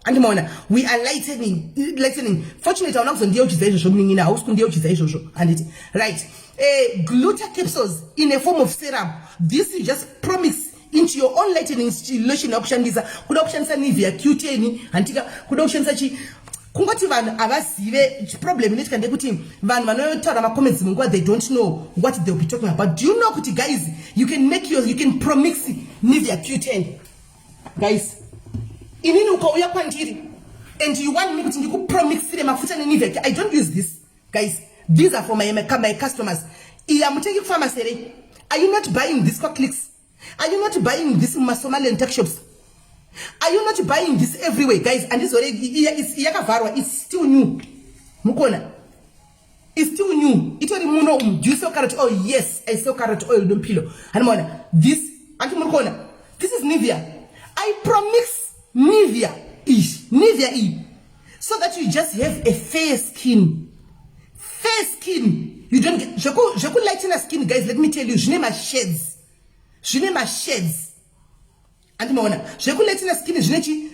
andimona we are lightening. Fortunately auna kuzondiya uchiza izvozvo muningina hausi kundiya uchiza izvozvo handiti right. Gluta capsules in a form of serum, this you just promise into your own lightening lotion yakushandisa kuda kushandisa Nivea Q10 handika kuda kushandisa chi kungoti vanhu avazive problem inoitika ndekuti vanhu vanotaura macomments munguva they don't know what they'll be talking about. Do you know kuti guys you can promix Nivea Q10 guys inini ukauya kwandiri and you want me kuti ndikupromixire mafuta neNivea. I don't use this guys, these are for my customers. Iyamutengi kupharmacy. Are you not buying this kwa Clicks? Are you not buying this in Somalian tech shops? Are you not buying this everywhere, guys? And this already it's still new. Mukona. It's still new. It already muno do you sell carrot oil? Yes, I sell carrot oil don't pillow. And mona, this Mukona. This is Nivea. I promise Nivea E. So that you just have a fair skin. Fair skin. You don't get je could lighten a skin, guys. Let me tell you, je n'ai ma shades. And mona, je could lighten a skin,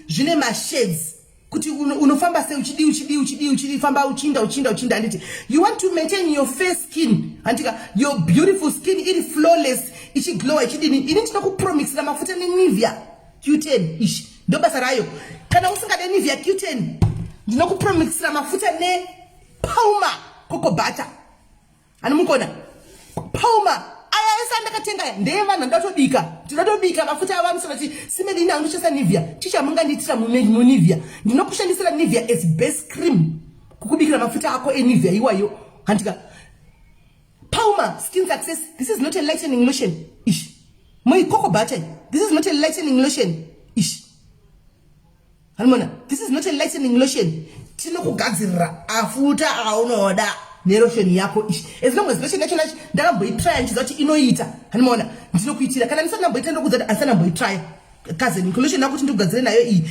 je n'ai ma shades. Kuti unofamba se uchidi famba uchinda anditi. You want to maintain your fair skin, antika your beautiful skin, it is flawless, ichi glow, ichidini. Ini tinoku promise na mafuta ni Nivea Q10 ish. Ndo basa rayo. Kana usingade Nivea Q10, ndinoku promise na mafuta ne Pauma cocoa butter. Anumukona Pauma ayayesanda katenga ndeva ndatobika tinotobika mafuta avanhu kuti simeni ina angochesa Nivea ticha munga nditira mu Nivea ndinokushandisira Nivea as base cream kukubikira mafuta ako Nivea iwayo handika Pauma skin success. This is not a lightening lotion ish. Moi cocoa butter, this is not a lightening lotion ish. Halmona, this is not a lightening lotion. Tinokugadzirira afuta aunoda nerosheni yako ish. As long as lotion yacho ndakamboitry nchizoti inoita. Hanimona, ndinokuitira kana ndisanamboita ndokuzati asanamboitry. Cousin, lotion yako kuti ndikugadzire nayo iyi,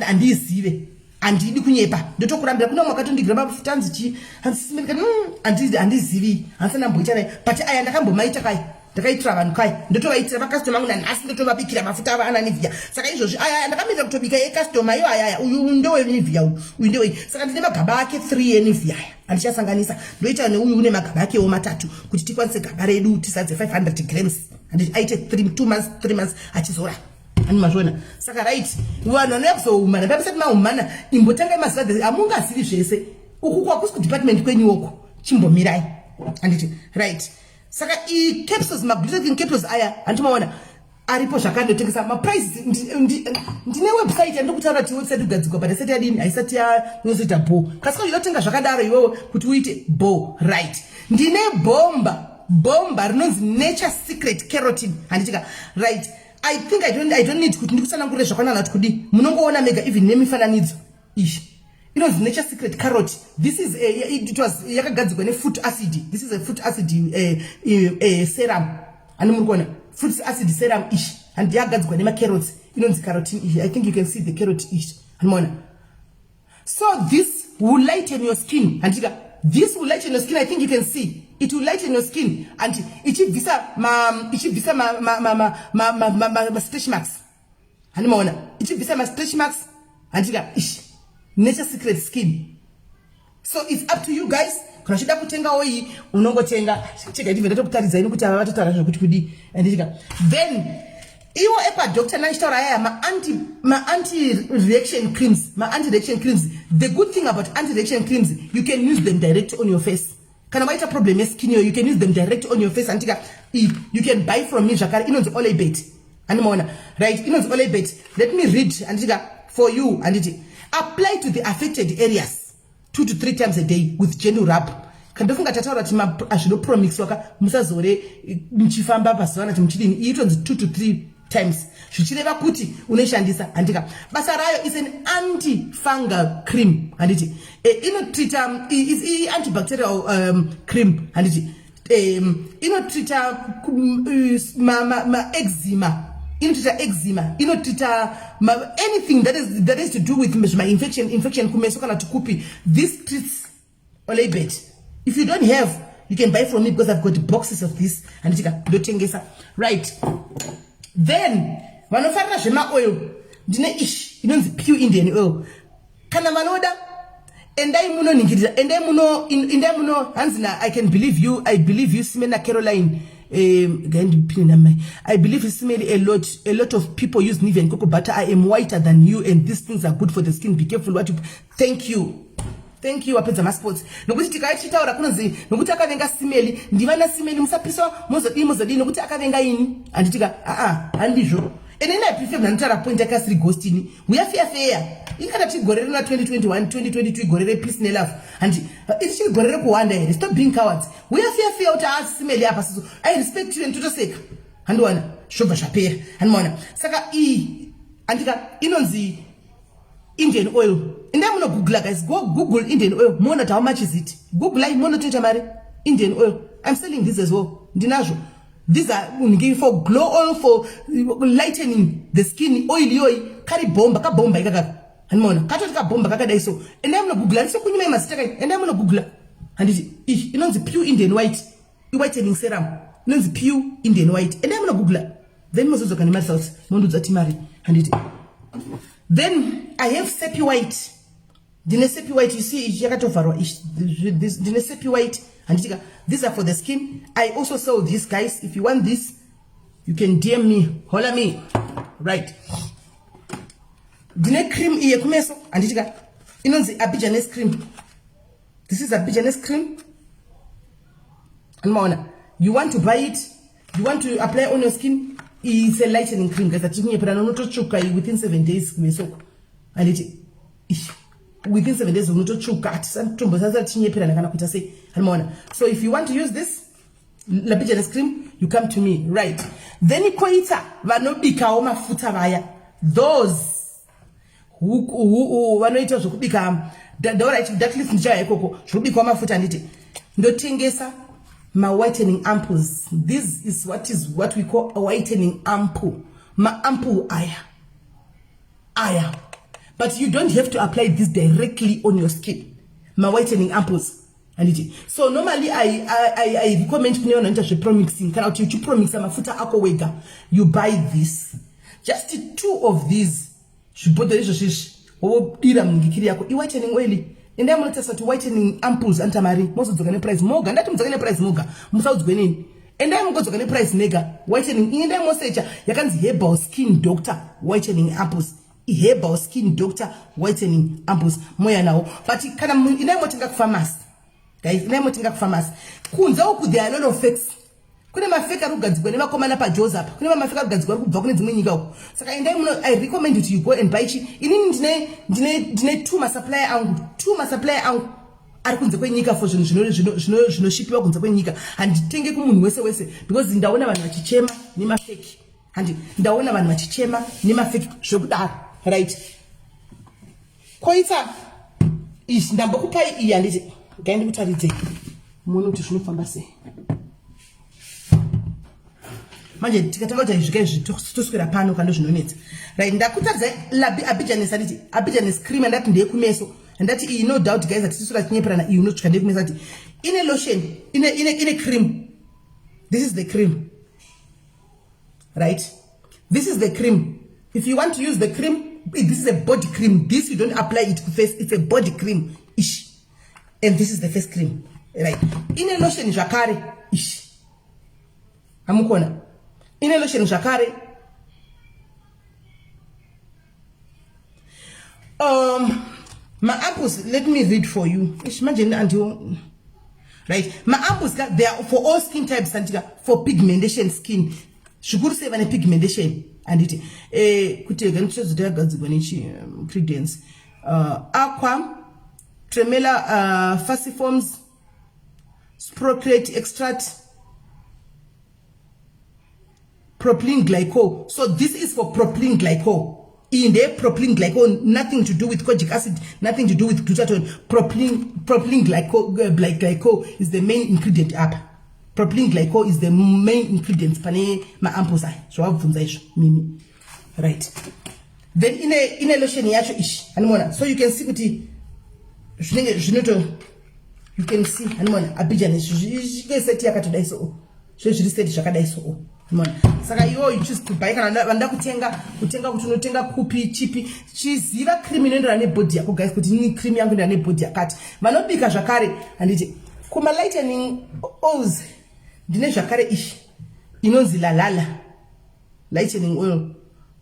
andizive. handidi kunyepa ndotokurambira kuna mwakatondigira mafuta anzichi hansisimika handizivi hansana mboita naye but aya ndakambomaita kai ndakaitira vanhu kai ndotovaitira vakastoma angu nanhasi ndotovabikira mafuta ava ananivhia saka izvozvi aya ndakamira kutobika ekastoma iyo ayaya uyu ndowenivhia uyu ndewei saka ndine magaba ake 3 enivhia aya handichasanganisa ndoita neuyu une magaba akewo matatu kuti tikwanise gaba redu tisadze 500 grams aite 2 months 3 months achizora animazvona saka right vanhu vanoya kuzoumana ndabisati maumana imbotanga maziva hamungazivi zvese uku kwakusi kudepartment kwenyuoko chimbomirai handiti right saka capsules maglycerin capsules aya handimaona aripo zvakandotengesa maprice ndine website yandokutaura kuti website kugadzikwa but asati yadini haisati yanozoita bo kasika unotenga zvakadaro iwewe kuti uite bo right ndine bomba rinonzi nature secret keratin handitika right I think I don't need kuti ndikusanangurire zvakanaka kuti kudi munongoona mega even nemifananidzo ishi inonzi nature secret carrot this is it was yakagadzirwa nefoot acid this is a foot acid serum ani muri kuona foot acid serum ishi and yakagadzirwa nemacarrots inonzi carotene ishi I think you can see the carrot ishi animona so this will lighten your skin and this will lighten your skin. I think you can see it will lighten your skin and ichibvisa ma stretch marks animaona ichibvisa ma stretch marks and ish nature secret skin. So it's up to you guys. Kana shida kutenga oyi unongotenga chega ndivyo ndotokutaridza ino kuti ava vatotaura zvokuti kudi andika then iwo epa doctor nanchitaura yaya ma anti reaction creams the good thing about anti reaction creams you can use them direct on your face kana waita problem yeskin you can use them direct on your face andika you can buy from me zvakare inonzi Olay-Bait animaona right inonzi Olay-Bait let me read andika for you anditi apply to the affected areas 2 to 3 times a day with gentle rub. Kandofunga tataura kuti azvinopromixwa musazore muchifamba pazuva kuti muchidini iitonzi 2 to 3 times zvichireva kuti unoshandisa andika basa rayo is an anti-fungal cream handiti inotrita antibacterial cream handiti inotrita eczema inotrita eczema inotrita anything that is to do with my infection kumeso kana tukupi this treats Olay-Bait. If you don't have, you can buy from me because I've got boxes of this and ndotengesa right. Then vanofarira zvema oil ndine ish inonzi pure Indian oil kana vanoda endai muno hanzina I believe you Simena Caroline I believe you smell a lot of people use Nivea and cocoa butter. I am whiter than you and these things are good for the skin. Be careful what you thank you wapedza masports nokuti tikaichitaura kunonzi nokuti akavenga simeli ndivana simeli musapiswa muzodini nokuti akavenga ini anditika handizvo ene I prefer nanotara point yakasiri ghostini uyafeya ikana tigorere na 2021 2022 igorere peace ne love and ichi igorere kuwanda here stop being cowards uyafeya uti simeli apa sizo I respect you and totoseka handwana shobva zvapera handwana saka andika inonzi Indian oil. And I'm gonna Google, guys. Go Google Indian oil. Mona, how much is it? Google like Mona Indian oil. I'm selling this as well. Dinajo. These are for glow oil for lightening the skin. Oil. Carry bomba. Ka bomba. And Mona. Kato ka bomba. Kaka daiso. And I'm gonna Google. So kunyu mastaka. And I'm gonna Google. And you know the pure Indian whitening serum. You know the pure Indian white. And I'm gonna Google. Then most of the animal cells. Mondu zatimari. And then I have Seppi White. Dine Seppi White, you see, Dine Seppi White, and these are for the skin. I also sell these, guys. If you want this, you can DM me, holla me, right? Dine cream iye kumeso, and inonzi Abidjanese cream. This is Abidjanese cream. And you want to buy it? You want to apply on your skin? It's a lightening cream, guys. Within 7 days, and within 7 days, so if you want to use this Abidjanese cream, you come to me, right? Then those who vanoita zvokubika darklist njaya ikoko zvokubika mafuta nditi ndotengesa whitening ampoules. This is what we call a whitening ampoule. Ma ampoule aya but you don't have to apply this directly on your skin. My whitening ampoules. So normally I recommend premixing. You premix mafuta ako wega. You buy this. Just 2 of these. Whitening oil. And then to whitening ampoules antamari. Most of the price moga. And that's price moga. Musauds gwenin. And then go to price nega. Whitening. In them most you can see herbal skin doctor whitening ampoules. Herbal skin doctor whitening ampoules. Moya now. But you can in them what farmers. Guys, name what farmers. Kunza uku there are a lot of fakes. Kuna mafeka rugadzigwa nema komana pa Joseph. Kuna mafeka rugadzigwa kubva kune dzimwe nyika uko. Saka I recommend you go and buy chi. Inini ndine 2 supplier angu. 2 supplier angu. Ari kunze kwenyika for zvinoshipiwa kunze kwenyika. Handitenge kumunhu wese because ndaona vanhu vachichema nemafeki. Ndaona vanhu vachichema nemafeki zvokudaro. Right. Koita is ndambokupa iyi handiti. Gaindi kutaridze muone kuti zvinofamba sei. Manje tikatanga kuti izvike zvitoswera pano kando zvinonetsa. Right, ndakutaridza Abidjanis handiti Abidjanis cream andati ndeye kumeso. Andati iyi no doubt guys ati tisura tinyeperana iyi unosvika ndeye kumeso ati ine lotion ine cream. This is the cream. Right? This is the cream. If you want to use the cream, this is a body cream. This you don't apply it to face. It's a body cream. Ish. And this is the face cream. Right. In a lotion jakare ish. Amukona. In a lotion jakare. My apples, let me read for you. Imagine until right. My apples they are for all skin types and for pigmentation skin. Shukuru save and pigmentation and it ingredients. Aqua Tremella falciforms, Sprochlate extract, propylene glycol. So this is for propylene glycol. In there, propylene glycol, nothing to do with kojic acid, nothing to do with glutathione. Propylene glycol is the main ingredient up. Propylene glycol is the main ingredient. Pane ma ampoules. So I've mimi. Right. Then in a lotion yacho ish. So you can see what you can see Abidjanis set yakatodai so reset shakadai so saka you choose to buy kana vanda kutenga kuti unotenga kupi chipi chiziva cream inoendera nebody yako guys kuti ni cream yangu inoendera nebody yakati vanobika zvakare handiti kuma lightening oils ndine zvakare ishi inonzi lalala lightening oil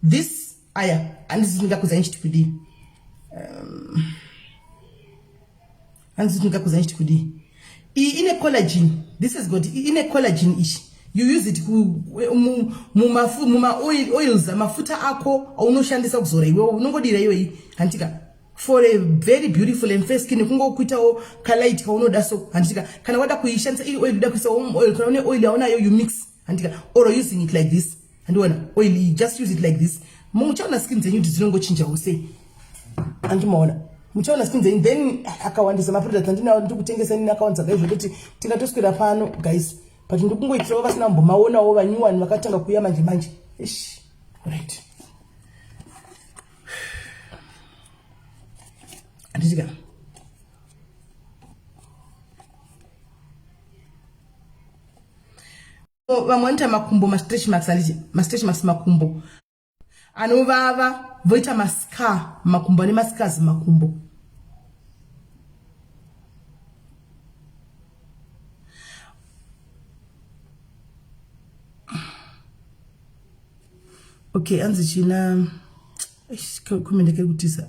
this aya handiti ndingakuza nchiti kudii in collagen. This is good. In a collagen ish. You use it muma oils mafuta ako aunoshandisa kuzora iwe unongodira iwe antika for a very beautiful and fair skin kungo kuita o kalaiti kaunoda so antika kana wada kuishandisa i oil kuisa oil kana oil yaona you mix antika or using it like this and one oil you just use it like this muchaona skin zenyu dzinongochinja use antimaona muchaona skin zenyu then akawandisa ma products andina ndikutengesa nini akawanza guys kuti tingatoswera pano guys but ndikungoitira vasina mbomaonawo vanyuwani vakatanga kuya manje ish right andika vamwe vanoita makumbo ma-stretch marks anditi ma-stretch marks makumbo anovava voita mascar makumbo ane mascars makumbo okay anzi china kumendeke kutisa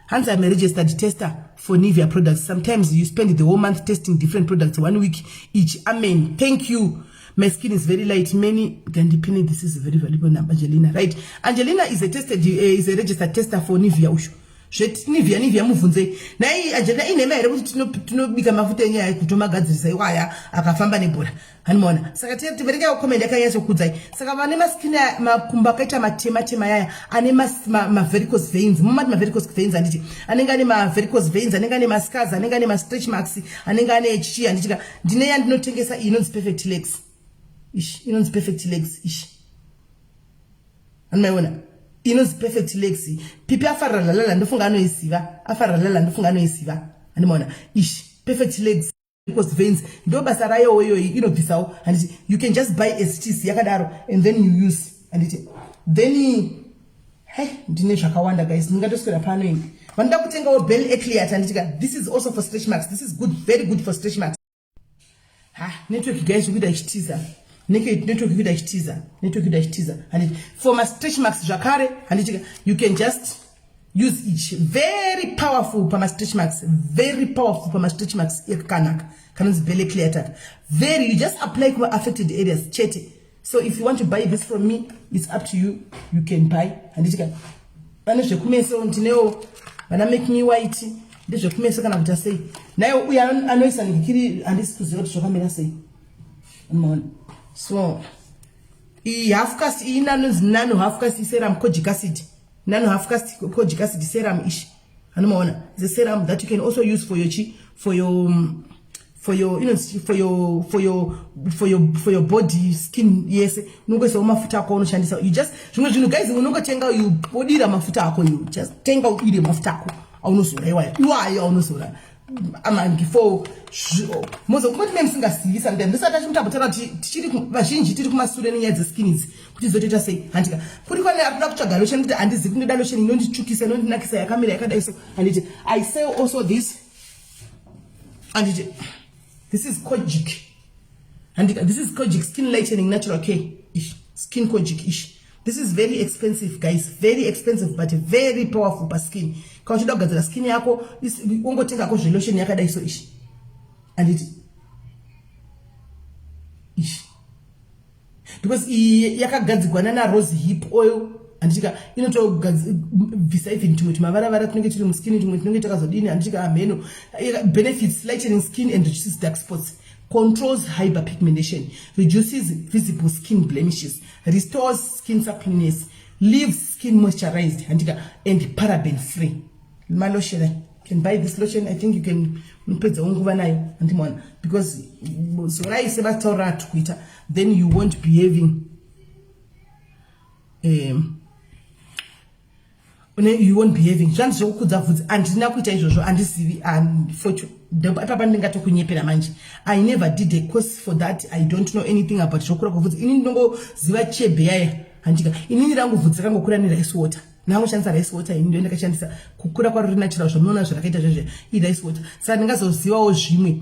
Hands I'm a registered tester for Nivea products. Sometimes you spend the whole month testing different products, 1 week each. Amen. Thank you. My skin is very light. Many Gandipini, this is a very valuable number. Angelina, right? Angelina is a registered tester for Nivea. Nivea muvunze. Na hii Angelina inema ere kuti tinobika mafuta yenye kutoma gadzirisa iwaya akafamba nebora. Hanimona. Saka tivereka ukomenda yakanyaso kudzai. Saka vane maskini makumba kaita matema yaya ane ma varicose veins. Mumati ma varicose veins anditi. Anenga ane ma varicose veins, anenga ane ma scars, anenga ane ma stretch marks, anenga ane chichi anditika. Ndine yandinotengesa inonzi perfect legs. Ish, inonzi perfect legs ish. Anmayona. inonzi perfect legs pipi afaralala ndofunga anoisiva andimona ish perfect legs because veins ndo basa rayo inobvisawo and you can just buy as it is yakadaro and then you use and then ndine zvakawanda guys ndingatoswera pano iyi vanoda kutengawo bell ecleat anditika this is also for stretch marks, this is good, very good for stretch marks. Network guys kuida ichitiza network kuida ichitiza and for my stretch marks zvakare anditika you can just use each very powerful for my stretch marks yakanaka kanonzi bell ecleat very you just apply to affected areas chete. So if you want to buy this from me, it's up to you. You can buy. And it's like, vana zvekumeso ndinewo vana make me white ndezvekumeso kana kuti sei nayo uya anoisa ndikiri handisi kuziva kuti zvakamira sei unoona. So half caste nano half caste serum kojic acid serum ish anomaona the serum that you can also use for your body skin. Yes, unongoisa mafuta ako unoshandisa you just zvimwe guys unongotenga udira mafuta ako you just tenga udire mafuta ako aunozora iwayo aunozora before mozo kuti mimi singazivi sometimes ndisati chimutambotara tichiri vazhinji tiri kumasure nenyaya dzeskin idzi kuti zotoita sei handika kuti kwane akuda kutsvaga lotion kuti handizivi kundoda lotion inonditsvukisa inondinakisa yakamira yakadai so handiti I sell also this handiti this is kojic and this is kojic skin lightening natural care ish skin kojic ish. This is very expensive guys, very expensive but very powerful for skin. Kama uchida kugadzira skin yako ungotenga ko lotion yakadai so ish and it ish because yakagadzirwa nana rose hip oil andika inotogadzisa even tumwe tumavara tunenge tiri muskini tumwe tunenge takazodini andika ameno benefits lightening skin and reduces dark spots, controls hyperpigmentation, reduces visible skin blemishes, restores skin suppleness, leaves skin moisturized and paraben free. My lotion, you can buy this lotion. I think you can put the nayo antimona because so I say about Twitter, then you won't be having you won't be having chance zokudza vhudzi andina kuita izvozvo andisivi unfortunately papa ndingatokunyepera manje. I never did a course for that. I don't know anything about zvokura kwavhudzi. Ini ndinongoziva chebe yaya handika inini rangu vhudzi rakangokura nerice water nangoshandisa rice water ini ndio ndakashandisa kukura kwaro natural zvamunoona zvakaita zvozvo rice water saka ndingazozivawo zvimwe.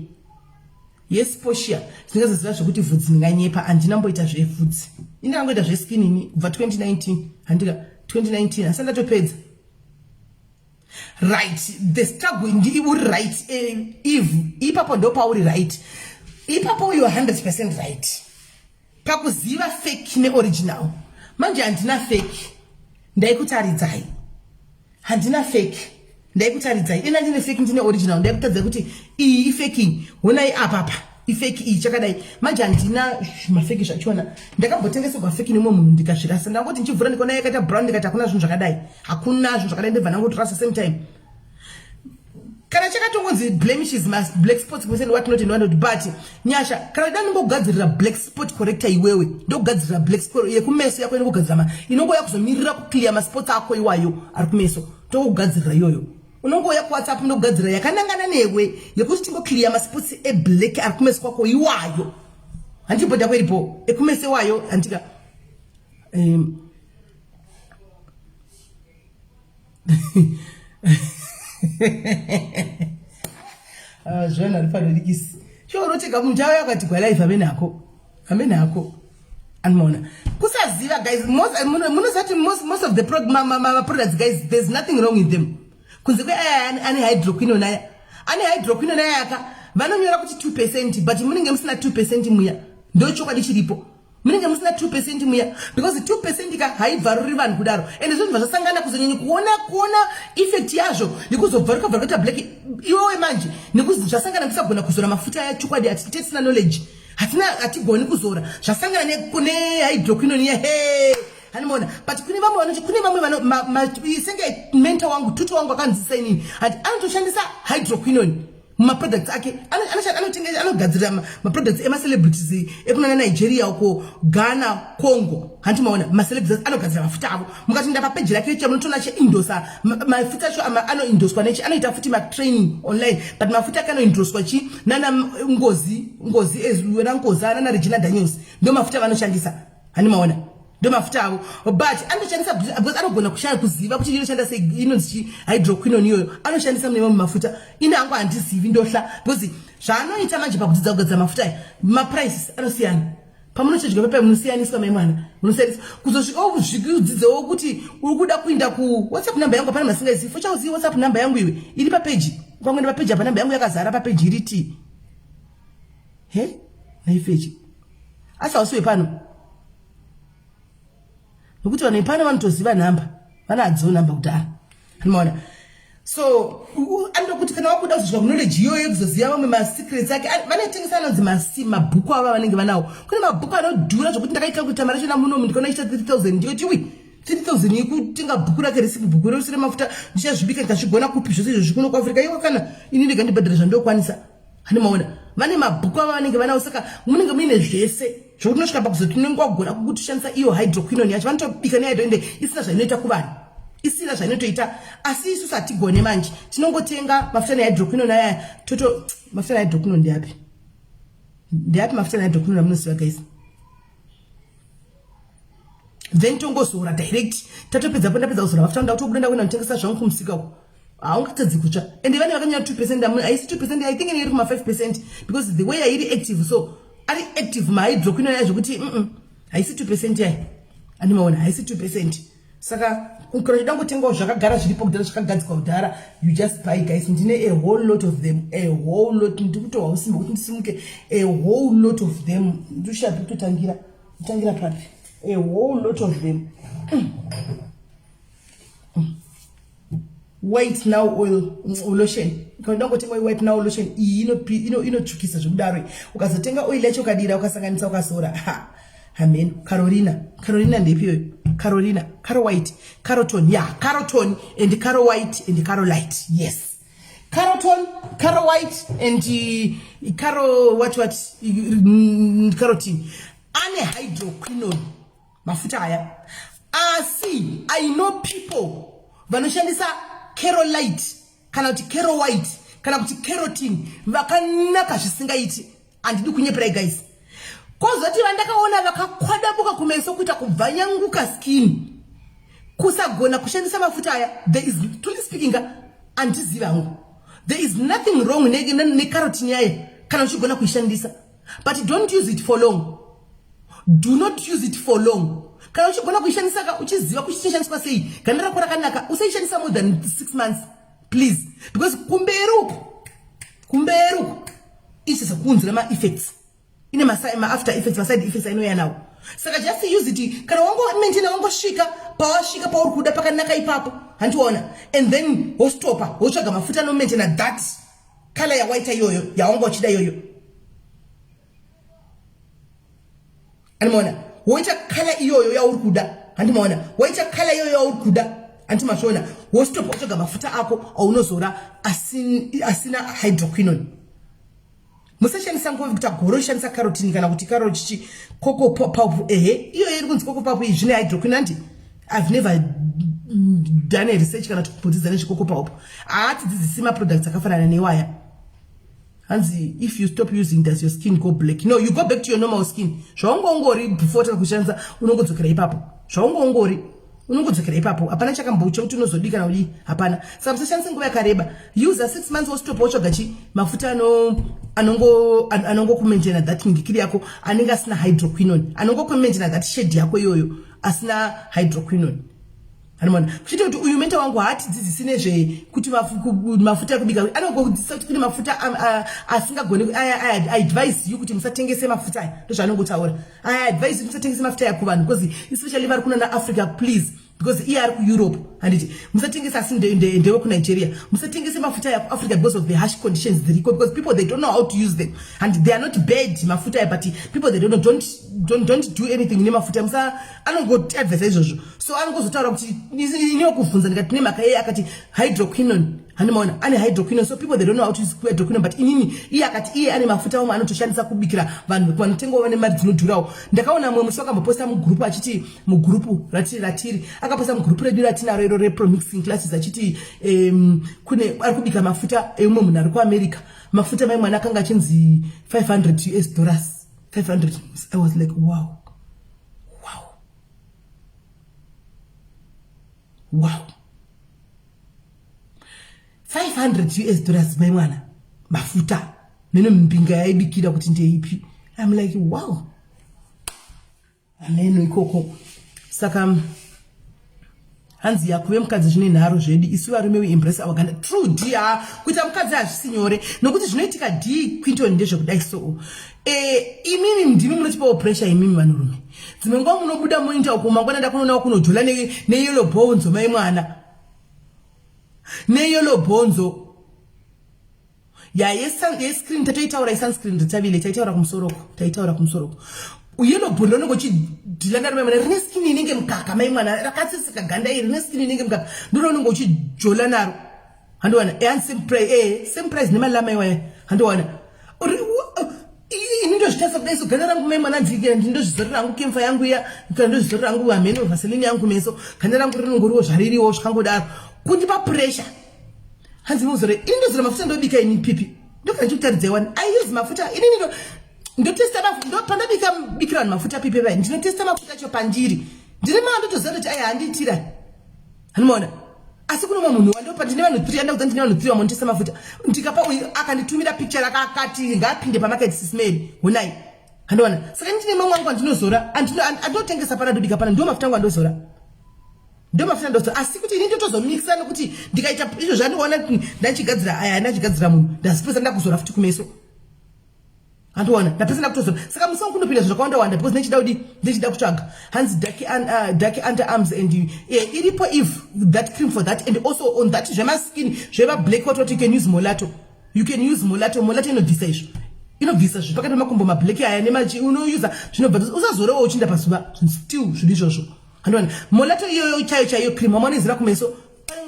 Yes Portia ndingazoziva zvokuti vhudzi ndinganyepa andinamboita zvevhudzi indangoita zveskin ini kubva 2019 handika 2019 asanda topedza. Right, the struggle ndi uri right if ipapo ndo pauri right ipapo you are 100% right pakuziva fake ne original. Manje handina fake ndaikutaridzai handina fake ndaikutaridzai ina ndine fake ndine original ndaikutadza kuti iyi ifake honai apapa ifake iyi chakadai manje handina mafake zvachona ndakambotengesa fake nemwe munhu ndikazvirasa ndangoti ndichivhura ndikaona yakaita brown ndikati hakuna zvinhu zvakadai hakuna zvinhu zvakadai ndibva nangotorasa same time kana chakatongonzi blemishes black spots kweseni what not in one but nyasha kana dani ngogadzirira black spot corrector iwewe ndogadzirira black spot yekumeso yako inogadzama inongoya kuzomirira kuclear ma spots ako iwayo ari kumeso togadzirira yoyo unongoya ku WhatsApp ndogadzirira yakanangana newe yekuti tingo clear ma spots e black ari kumeso kwako iwayo handibodha kweripo ekumeso wayo andika zvona rifanirikisi chorotega munhu chawo yakati gwalife amenako anmona kusaziva guys munozati most of the products guys there's nothing wrong with them kunze kwe ane hydroquinone aya vanonyora kuti 2% but munenge musina 2% muya ndo chokwadi chiripo munenge musina 2% muya because 2% ka haibvaruri vanhu kudaro and zvinhu zvasangana kuzonyanya kuona effect yazvo nekuzobvaruka kuita black iwewe manje nekuzvasangana kusagona kuzora mafuta ya chokwadi atisina knowledge hatigoni kuzora zvasangana nekune hydroquinone ya hanimona but kune vamwe senge mentor wangu tuto wangu akanzisa inini ati anotoshandisa hydroquinone maproducts ake anogadzira maproducts emacelebrities ekunana Nigeria uko Ghana Congo hanti maona macelebrities anogadzira mafuta avo mukatinda papeji rake chamunotoona cheindosa mafuta acho anoindoswa nechi anoita futi matraining online but mafuta ake anoindoswa chi nana ngozi ezwena ngozi nana Regina Daniels ndo mafuta vanoshandisa hani maona ndo mafuta avo but anoshandisa because anogona kushaya kuziva kuti inoshanda sei inonzi hydroquinone iyoyo anoshandisa mune mamwe mafuta ine hangu handizivi ndohla because zvaanoita manje pakudzidza kugadzira mafuta maprices anosiyana pamunochedya pepe munosiyaniswa maimwana munosiyaniswa kuzosvika zvidzidzo kuti uri kuda kuinda ku WhatsApp number yangu apana masingazivi fochauzivi WhatsApp number yangu iwe iri papeji ukangoenda papeji apa number yangu yakazara papeji iri ti he naifechi asi hausiwe pano nokuti vanhu ipano vanotoziva nhamba vanadzo nhamba kudhara anomaona so anoda kuti kana wakuda kuzosvika knowledge iyoyo kuzoziva mamwe masecrets ake vanotengesa anonzi mabhuku ava vanenge vanawo kune mabhuku anodhura zvokuti ndakaita kuti mari chona munomu ndikaona ichita 3000 ndikoti wi 3000 yekutenga bhuku rake resipi bhuku rosire mafuta ndichazvibika ndikazvigona kupi zvose izvo zvikuno kuafrica iwo kana ini ndega ndibhadhara zvandokwanisa anomaona vane mabhuku ava vanenge vanawo saka munenge muine zvese zvokuti nosvika pakuzoti unenge wagona kuti ushandisa iyo hydroquinone yacho vanotobika nehydroende isina zvainoita kuvanhu isina zvainotoita asi isusu hatigone manje tinongotenga mafuta nehydroquinone aya mafuta nehydroquinone ndeapi mafuta nehydroquinone amunoziva guys then tongozora direct tatopedzapo ndapedza kuzora mafuta nda kutobuda kuenda kutengesa zvangu kumusika uko haungatadzi kutsva ende vane vakanyanya 2% haisi 2% I think iri kuma 5% because the way airi active so ari active mahydroquinone yacho kuti haisi 2% yayi animaona haisi 2% saka ukana chida kutengawo zvakagara zviripo kudhara zvakagadzikwa kudhara you just buy guys ndine a whole lot of them a whole lot ndikutowa usimba kuti ndisimuke a whole lot of them ndushapi kutotangira papi a whole lot of them white now oil lotion kana ngotenga white now lotion inotsvukisa zvokudaro ukazotenga oil yacho kadira ukasanganisa ukazora amen Carolina ndepiyo Carolina Caro white Caroton Caroton and Caro white and Caro light yes Caroton Caro white and Caro what carotene ane hydroquinone mafuta aya asi I know people vanoshandisa Caro light kana kuti Caro white kana kuti carotene vakanaka zvisingaiti andidi kunyeperai guys kozoti vandakaona vakakwadabuka kumeso kuita kubvanyanguka skin kusagona kushandisa mafuta aya there is truly speaking andizivangu there is nothing wrong necarotene aya kana uchigona kuishandisa but don't use it for long do not use it for long kana uchigona kuishandisa ka uchiziva kuchishandiswa sei kana rakora kanaka usaishandisa more than 6 months please because kumberuko is kunzira ma effects ine ma after effects ma side effects inoya nawo saka just use it kana wango maintain wango shika pauri kuda pakanaka ipapo handiona and then wostopa wotsvaga mafuta no maintain that color ya white iyoyo ya wango chida iyoyo animona woita color iyoyo ya uri kuda handimaona woita color iyoyo ya uri kuda antimashona wostopa wotsvaga mafuta ako aunozora asina hydroquinone musashandisa nguva kuti agoro shandisa carotene kana kuti caro chichi cocoa pulp iyo iri kunzi cocoa pulp zvine hydroquinone I've never done a research kana kuputidza nezvecocoa pulp haatidzidzisi maproducts akafanana newaya hanzi if you stop using does your skin go black no you go back to your normal skin zvaungongori before takakushandisa unongodzokera ipapo zvaungongori unongodzokera ipapo hapana chakambocha kuti unozodika naudi hapana saka musashandisa nguva yakareba use 6 months wostopa wotsvaga chi mafuta anongo kumaintaina that ngikiri yako anenge asina hydroquinone anongo kumaintaina that shade yako iyoyo asina hydroquinone Harimona kuchita kuti uyu mentor wangu haatidzidzisi nezvekuti mafuta ekubika anongodzidzisa kuti kune mafuta asingagoni I advise you kuti musatengese mafuta aya ndozvaanongotaura I advise you musatengese mafuta aya kuvanhu because especially vari kuna Africa please because iye ari kuEurope handiti musatengese asi ndewe kuNigeria musatengese mafuta aya kuAfrica because of the harsh conditions dziriko because people they don't know how to use them and they are not bad mafuta aya but people they don't know don't do anything nemafuta musa anongoadvise izvozvo so anongozotaura kuti inokuvhunza ndikati nemhaka yeye akati hydroquinone Handimaona ane hydroquinone, so people they don't know how to use hydroquinone, but inini akati ane mafuta omwe anotoshandisa kubikira vanhu vanotengwa vane mari dzinodhurawo. Ndakaona mumwe musi akamboposta mugrupu achiti mugrupu ratiri akaposta mugrupu redu ratinaro iro repromixing classes achiti kune ari kubika mafuta emwe munhu ari kuAmerica, mafuta mai mwana akanga achinzi $500. 500. I was like, wow. 500 US mai mwana mafuta nene mpinga yaibikira kuti ndeipi. I'm like, wow. Ameno ikoko. Saka hanzi yakuve mukadzi zvine nharo zvedu isu varume we embrace our ganda. True dear, kuita mukadzi hazvisinyore nokuti zvinoitika Quinton ndezvekudai so. Imimi ndimi munotipawo pressure imimi vanhurume. Dzimwe nguva munobuda munoita uko mangwana kunoona kunojola neyellow bonzo mai mwana. Neyellow bonzo. Screen tatoitaura sunscreen ritavile taitaura kumsoroko. Uyelo bonzo ngochidhilana mai mwana rine skin inenge mukaka mai mwana rakatsitsika ganda iri rine skin inenge mukaka ndiro ngochijola naro. Handiwana same price nemalama iwaye. Handiwana inindo zvitasa kudai so ganda rangu mai mwana ndike ndindozvizorera rangu kemfa yangu ya kana ndozvizorera rangu ameno vaseline yangu meso ganda rangu rinongoriwo zvaririwo zvakangodaro kundipa pressure. Hanzi muzore indozora mafuta ndobika ini pipi ndoka ndikutaridza wani I use mafuta ini ndo testa ndo pandabika bikira mafuta pipi bai ndino testa mafuta cho panjiri ndine mando tozora kuti aya handitira. Hanimona asi kuno munhu wandopa ndine vanhu 3 anda kuzandine vanhu 3 vamonitesa mafuta ndikapa akanditumira picture rakakati ngapinde pa market sismeli honai. Handiwana saka ndine mamwe wangu andinozora andotengesa pana ndobika pana ndo mafuta angu andozora. Ndo mafuta ndozora asi kuti ini ndotozomixa nokuti ndikaita izvo zvandiona ndachigadzira aya ndachigadzira munhu ndasipesa ndakuzora futi kumeso. Handiwana ndapesa ndakutozora saka musango kunopinda zvakawanda wanda because ndechida kutsvaga hanzi dark underarms and iripo if that cream for that and also on that zvema skin zvema black what you can use mulatto. You can use mulatto inobvisa izvo inobvisa zvo pakati makumbo mablack aya nemachi unouza zvinobva usazorewo uchinda pazuva still zvidi izvozvo. Handiwana mulatto iyoyo chaiyo cream amonezira kumeso.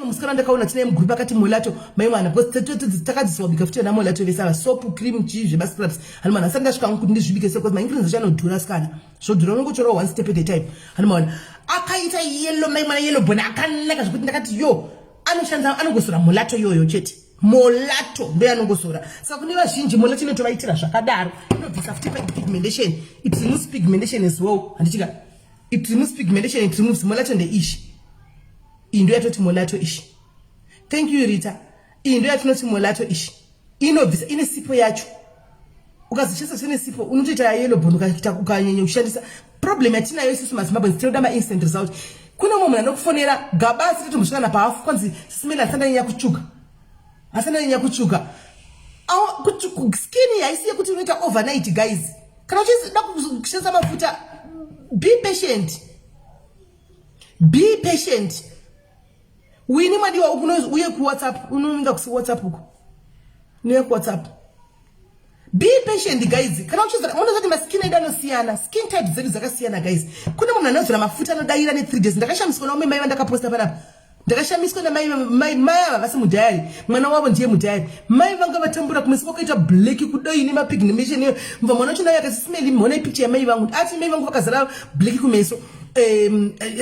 Musikana ndakaona tine mugrupu akati mulatto mai mwana because takadziswa bika futi na mulatto vesava soap cream cheese bas scrubs. Hanimana sanga ndasvika kuti ndizvibike because my ingredients anodhura skana so dhura unongotora one step at a time. Hanimana akaita yellow mai mwana yellow bona akanaka zvekuti ndakati yo anoshandza anongosora mulatto yoyo chete mulatto ndo anongosora saka kune vazhinji mulatto inotovaitira zvakadaro inobvisa futi pigmentation it removes pigmentation as well. Handichika it removes pigmentation it removes mulatto ndeishi indo yatoti mulatto ishi. Thank you Rita. Indo yatinoti mulatto ishi inobvisa ine sipo yacho ukazishisa sine sipo unotoita yellow bond ukanyanya kushandisa. Problem yatinayo isusu mazimbabwe tinoda ma instant result. Kuna mumwe munhu anokufonera gabasi kuti mushana pa half kwanzi simela asandanya kuchuka kuti skin yaisiye kuti unoita overnight guys. Kana uchida kushandisa mafuta be patient. Wini madiwa uye ku WhatsApp unoenda ku WhatsApp uko niye ku WhatsApp. Be patient guys. Kana uchiza unozati maskin idanosiyana skin type zedu zakasiyana guys. Kuna munhu anozora mafuta anodaira ne 3 days ndakashamiswa na mai ndakaposta pana ndakashamiswa na mai vasi mudhayari mwana wavo ndiye mudhayari mai vanga vatambura kumeso kaita black kudai ne mapigmentation mva mwana chona yakasismeli mona picture ya mai vangu ati mai vangu vakazara black kumeso.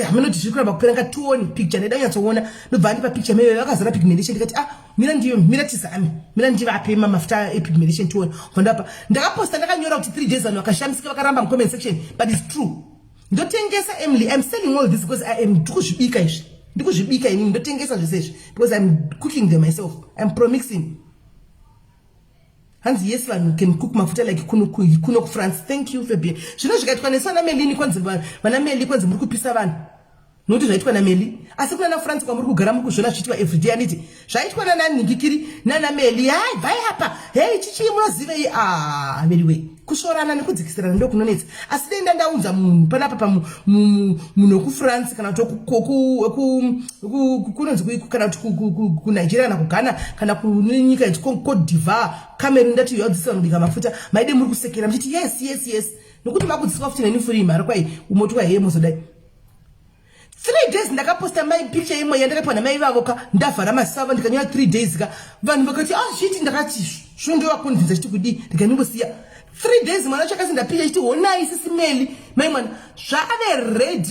Hameno tichikuramba kuperanga tuone picture neda nyatsoona ndobva ndipa picture meyo vakazara pigmentation ndikati mira tizame mira ndivape mafuta epigmentation tuone vandapa ndakaposta ndakanyora kuti 3 days vanhu vakashamisika vakaramba mu comment section but it's true ndotengesa Emily I'm selling all this because I am ndikuzvibika ini ndotengesa zvese because I'm cooking them myself I'm promixing. Hanzi yes vanhu can cook mafuta like kuno ku France. Thank you Fabian. Zvino zvikaitwa nesana Melini kwanzi vana Meli kwanzi muri kupisa vanhu noti zvaitwa na Meli asi kuna na France kwamuri kugara mukuzvona zvichitwa everyday aniti zvaitwa na Ningikiri nana Meli hai vai hapa hey chichi munoziva anyway kushorana nekudzikisirana ndo kunonetsa asi denda ndaunza munhu panapa pa munhu ku France kana kunonzi kana ku Nigeria na ku Ghana kana ku nyika yetu Cote d'Ivoire Cameroon ndati yodzisa kubika mafuta maide muri kusekera mchiti yes nokuti makudziswa futi neni free mari kwai umoti wa hemo zodai 3 days ndakaposta mai picture imwe yandakapiwa namai vavoka ndavhara masava ndikanyora 3 days ka vanhu vakati zviti ndakati shondowa convince chiti kudi ndikanimbosiya 3 days mwana chakasi ndapicha chiti honai sisimeli mai mwana zvave red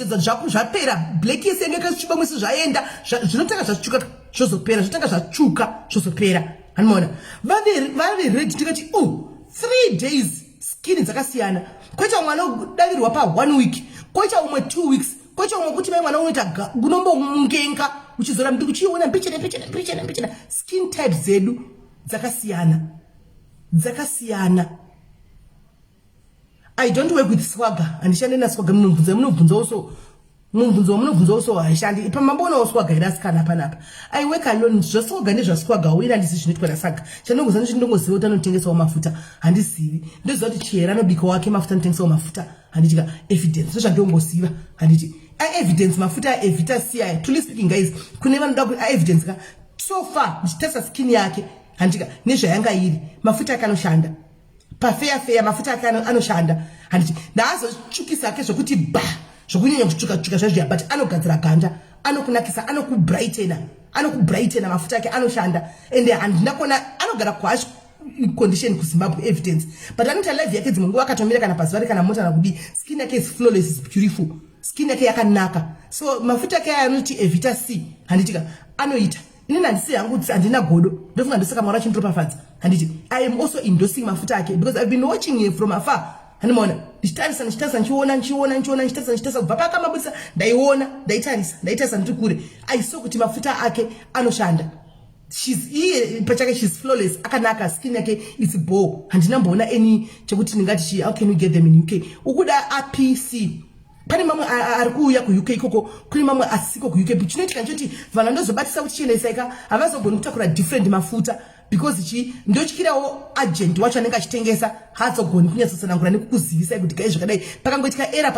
zvapera blackness yanga yakasviba mwese zvaenda zvinotanga zvatsvuka zvozopera zvotanga zvatsvuka zvozopera anoona vave red ndikati 3 days skin dzakasiyana koita mwana udavirwa pa 1 week koita umwe 2 weeks kocha umukuti mai mwana unoita unombomungenga uchizora mbi uchiona mbichena skin types zedu dzakasiyana. I don't work with swagger andishande na swagger munobvunza also munobvunza also haishandi pamambona swagger irasikana panapa. I work alone swagger nezvaswagger uye handisi zvinoitwa nasaga chandongoziva ndongoziva kuti anotengesawo mafuta handizivi ndoziva kuti chera anobika wake mafuta anotengesawo mafuta handitika evidence ndozvandongoziva handiti evidence mafuta evita CI truly speaking guys kune vanoda kuti evidence ka so far ndichitesa skin yake handika nezvayanga iri mafuta yake anoshanda pafeya mafuta yake anoshanda handiti ndaazotsvukisa ke zvokuti ba zvokunyanya kutsvuka zvazviya but anogadzira ganda anokunakisa anokubrightena mafuta yake anoshanda ende handina kuona anogara kwacho condition kuZimbabwe evidence but anoita live yake dzimwe nguva akatomira kana pazuva kana mota nakudi skin yake is flawless is beautiful skin yake yakanaka so mafuta yake anoti evita C handitika anoita inini handisi hangu handina godo ndofunga ndosaka mwara chindiropafadza handiti I am also endorsing mafuta yake because I've been watching him from afar handimaona ndichitarisa ndichiona kubva pakamabudisa ndaiona ndaitarisa ndiri kure I saw kuti mafuta ake anoshanda she's flawless akanaka skin yake is bow handinamboona any chekuti ndingati how can we get them in UK ukuda APC pane mamwe ari kuuya kuUK ikoko kune mamwe asiko kuUK chinoitika nchoti vanhu ndozobatisa kuti chiendesaika havazogoni kutakura different mafuta because ndotyirawo agent wacho anenge achitengesa haazogoni kunyatsosanangura nekukuzivisa kuti kai zvakadai pakangoitika era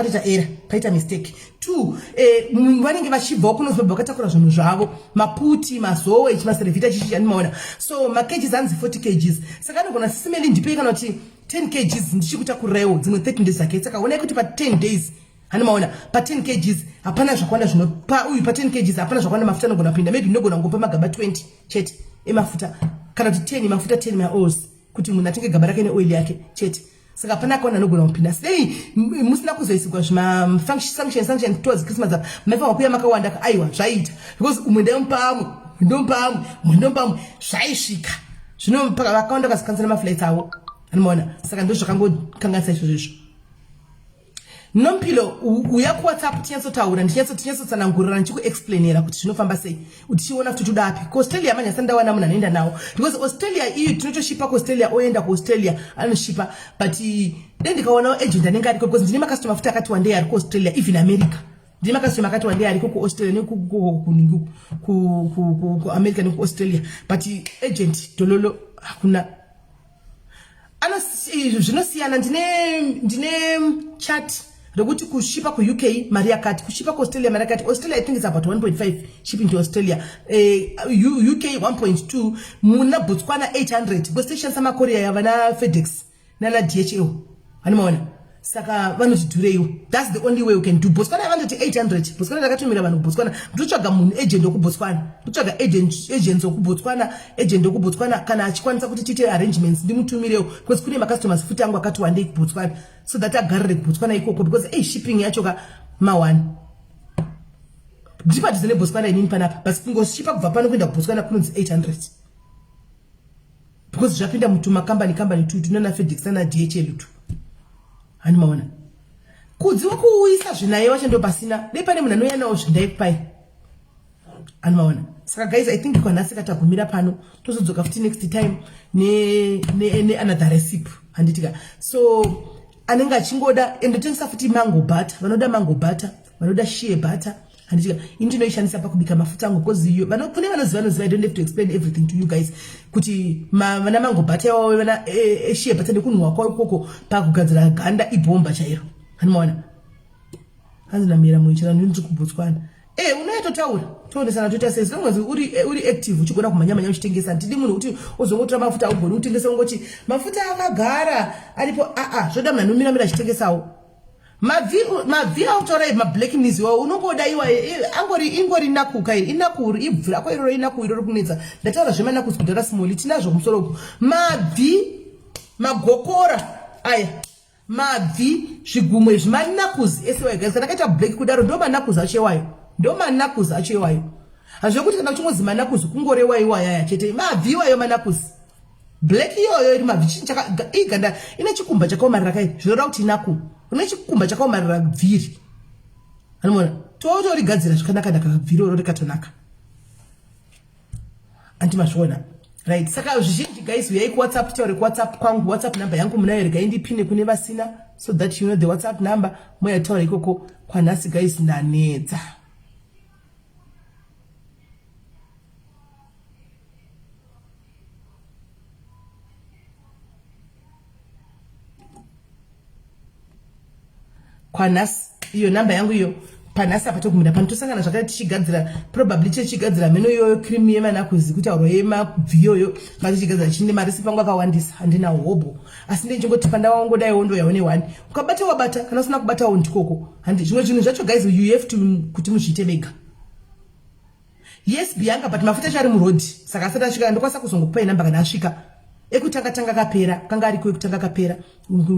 paita mistake 2 vanenge vachibvawo kunoZimbabwe vakatakura zvinhu zvavo maputi mazowe chimaserevhita chichi animaona so macages hanzi 40 kgs saka anogona sisimeli ndipei kana kuti 10 kgs ndichikutakurirewo dzimwe 13 days zake saka onai kuti pa 10 days hanimaona pa 10 kgs hapana zvakawanda zvinopa uyu pa 10 kgs hapana zvakawanda mafuta anogona pinda maybe ndinogona kungopa magaba 20 chete emafuta kana kuti 10 mafuta 10 maoils kuti munhu atenge gaba rake neoil yake chete saka hapana akaona anogona kupinda sei musina kuzoisigwa zvima function towards Christmas apa maifa kuya makawanda aiwa zvaita because umwe ndompa zvaisvika zvino vakawanda kasikanzana maflights awo hanimaona saka ndo zvakangokanganisa izvozvo Nompilo uya kuWhatsApp tinyatsotaura ndichinyatsotsanangurira ndichikuexplainera kuti zvinofamba sei utichiona kuti tudapi kuAustralia manje sandawana munhu anoenda nawo because Australia iyo tinotoshipa kuAustralia oenda kuAustralia anoshipa but ndikaonawo agent anenge ariko because ndine makastoma futi akati wandei ari kuAustralia even America ndine makastoma akati wandei ariko kuAustralia nekuAmerica nekuAustralia but agent dololo hakuna zvinosiyana ndine chat rokuti kushipa kuUK mari yakati kushipa kuAustralia mari yakati Australia I think is about 1.5 shipping to Australia UK 1.2 muna Botswana 800 go station sama Korea yavana FedEx nana DHL hanimaona saka vanotidhureiwo that's the only way you can do Botswana vanoti 800 Botswana ndakatumira vanhu Botswana ndotsvaga munhu agent okuBotswana ndotsvaga agents okuBotswana agent okuBotswana kana achikwanisa kuti tiite arrangements ndimutumirewo because kune macustomers futi angu akati wandei kuBotswana so that agarire kuBotswana ikoko because shipping yacho ka ma1 ndipadhize neBotswana inini panapa basi kungoshipa kubva pano kuenda kuBotswana kunonzi 800 because zvapinda mutuma company tu tunana FedEx na DHL tu hanimaona kudziwa kuuyisa zvinaye wacho ndo pasina dai pane munhu anoya nawo zvindai kupai hanimaona saka guys I think kwanhasi katagumira pano tozodzoka futi next time ne another recipe handitika so anenge achingoda endotengesa futi mango butter vanoda mango butter vanoda shea butter handitika ini ndinoishandisa pakubika mafuta angu because iyo kune vanoziva I don't have to explain everything to you guys kuti vana mango butter yavo vana shea butter nekunhuhwa kwavo ikoko pakugadzira ganda ibhomba chairo hanimaona hanzi namira muichira ndiri kuBotswana unoyatotaura toondesana toita sei zvinongozi uri active uchigona kumhanya uchitengesa ndidi munhu kuti uzongotora mafuta augoni kutengesa ungoti mafuta akagara aripo zvoda munhu anomiramira achitengesawo mavhi autora mablack knees iwawo unongoda iwa ingori nakuka inakuri ibvi rako iroro inaku iroro kunetsa ndataura zvemanakuzi kudhara small tinazvo kumusoro uku mabvi magokora aya mabvi zvigumwe zvimanakuzi ese guys kana kaita black kudaro ndo manakuzi achewayo hazvokuti kana uchingozi manakuzi kungorewa iwaya chete mabvi iwayo manakuzi black iyoyo iri mabvi iganda ine chikumba chakaomarira kai zvorora kuti inaku une chikumba chakaomarira bviri anoona totorigadzira zvakanaka naka bviri oro rikatonaka andimazviona right saka zvizhinji guys uyai kuwhatsapp taure kuwhatsapp kwangu whatsapp number yangu munayo regai ndipine kune vasina so that you know the whatsapp number moya taura ikoko kwanhasi guys ndanedza kwanhasi iyo namba yangu iyo panhasi apa togumira pano tosangana zvakare tichigadzira probably tichigadzira meno iyoyo cream yemanakuzi kuti auro yemabvi iyoyo ngatichigadzira chine marisi pangu akawandisa handina hobo asi ndechingoti pandawangodai wondoyaone wani ukabata wabata kana usina kubatawo ndikoko handi zvimwe zvinhu zvacho guys you have to kuti muzviite vega yes Bianca but mafuta chari murodhi saka asati asvika ndokwanisa kuzongokupai namba kana asvika ekutanga kapera kanga ariko ekutanga kapera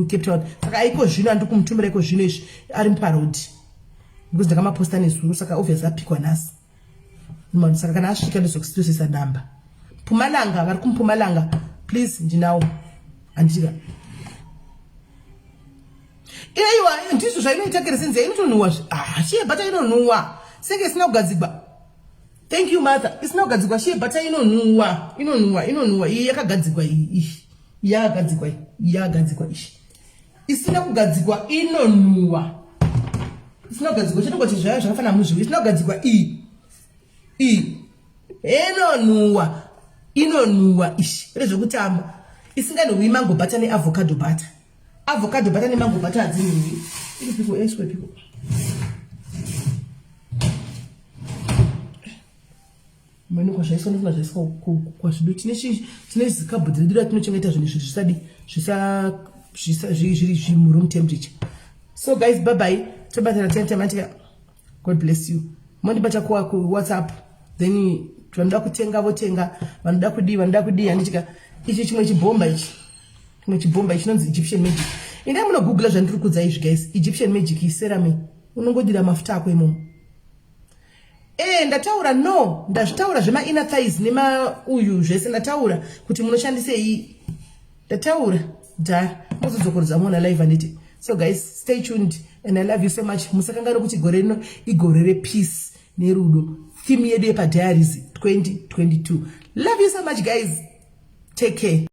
Cape Town saka aiko zvino handikumutumira iko zvino izvi ari muparodi because ndakamaposta nezuro saka obviously apikwa nhasi mani saka kana asvika ndizokutosisa namba Mpumalanga vari kumpumalanga please ndinawo anditika aiwa ndizvo zvainoita keresenzi inotonhuwa shiyebhata inonhuwa senge isina kugadzigwa. Thank you mother. Isina kugadzigwa shiyebhata inonhuwa iyi yakagadzigwa iyi yakagadzigwa ishi isina kugadzigwa inonhuwa isina kugadzigwa chatongoti zvaya zvakafana muzviwi isina kugadzigwa iyi inonhuwa ishi rezvokutamba isinganhuwi mango butter neavocado butter nemango butter hadzinhuwi iri piko eswe piko mano kwazvaiswa nezvazvaiswa kwazvido tine zikabhodhi redu ratinochengeta zvinhu zviri muroom temperature. So guys, bye bye. Tobatana 10 time. God bless you. Mondibata kwa WhatsApp. Then vanoda kutenga votenga, vanoda kudi anditika ichi chimwe chibomba ichi nonzi Egyptian magic. Inda muno google zvandiri kudza izvi guys. Egyptian magic iserame. Unongodira mafuta ako imomo. Ndataura no, ndazvitaura zvema inner thighs nema uyu zvese ndataura kuti munoshandise iyi. Ndataura mozodzokorodza muona live anditi. So guys, stay tuned and I love you so much. Musakangana kuti gore rino igore repeace nerudo. Theme yedu yepa diaries 2022. Love you so much guys. Take care.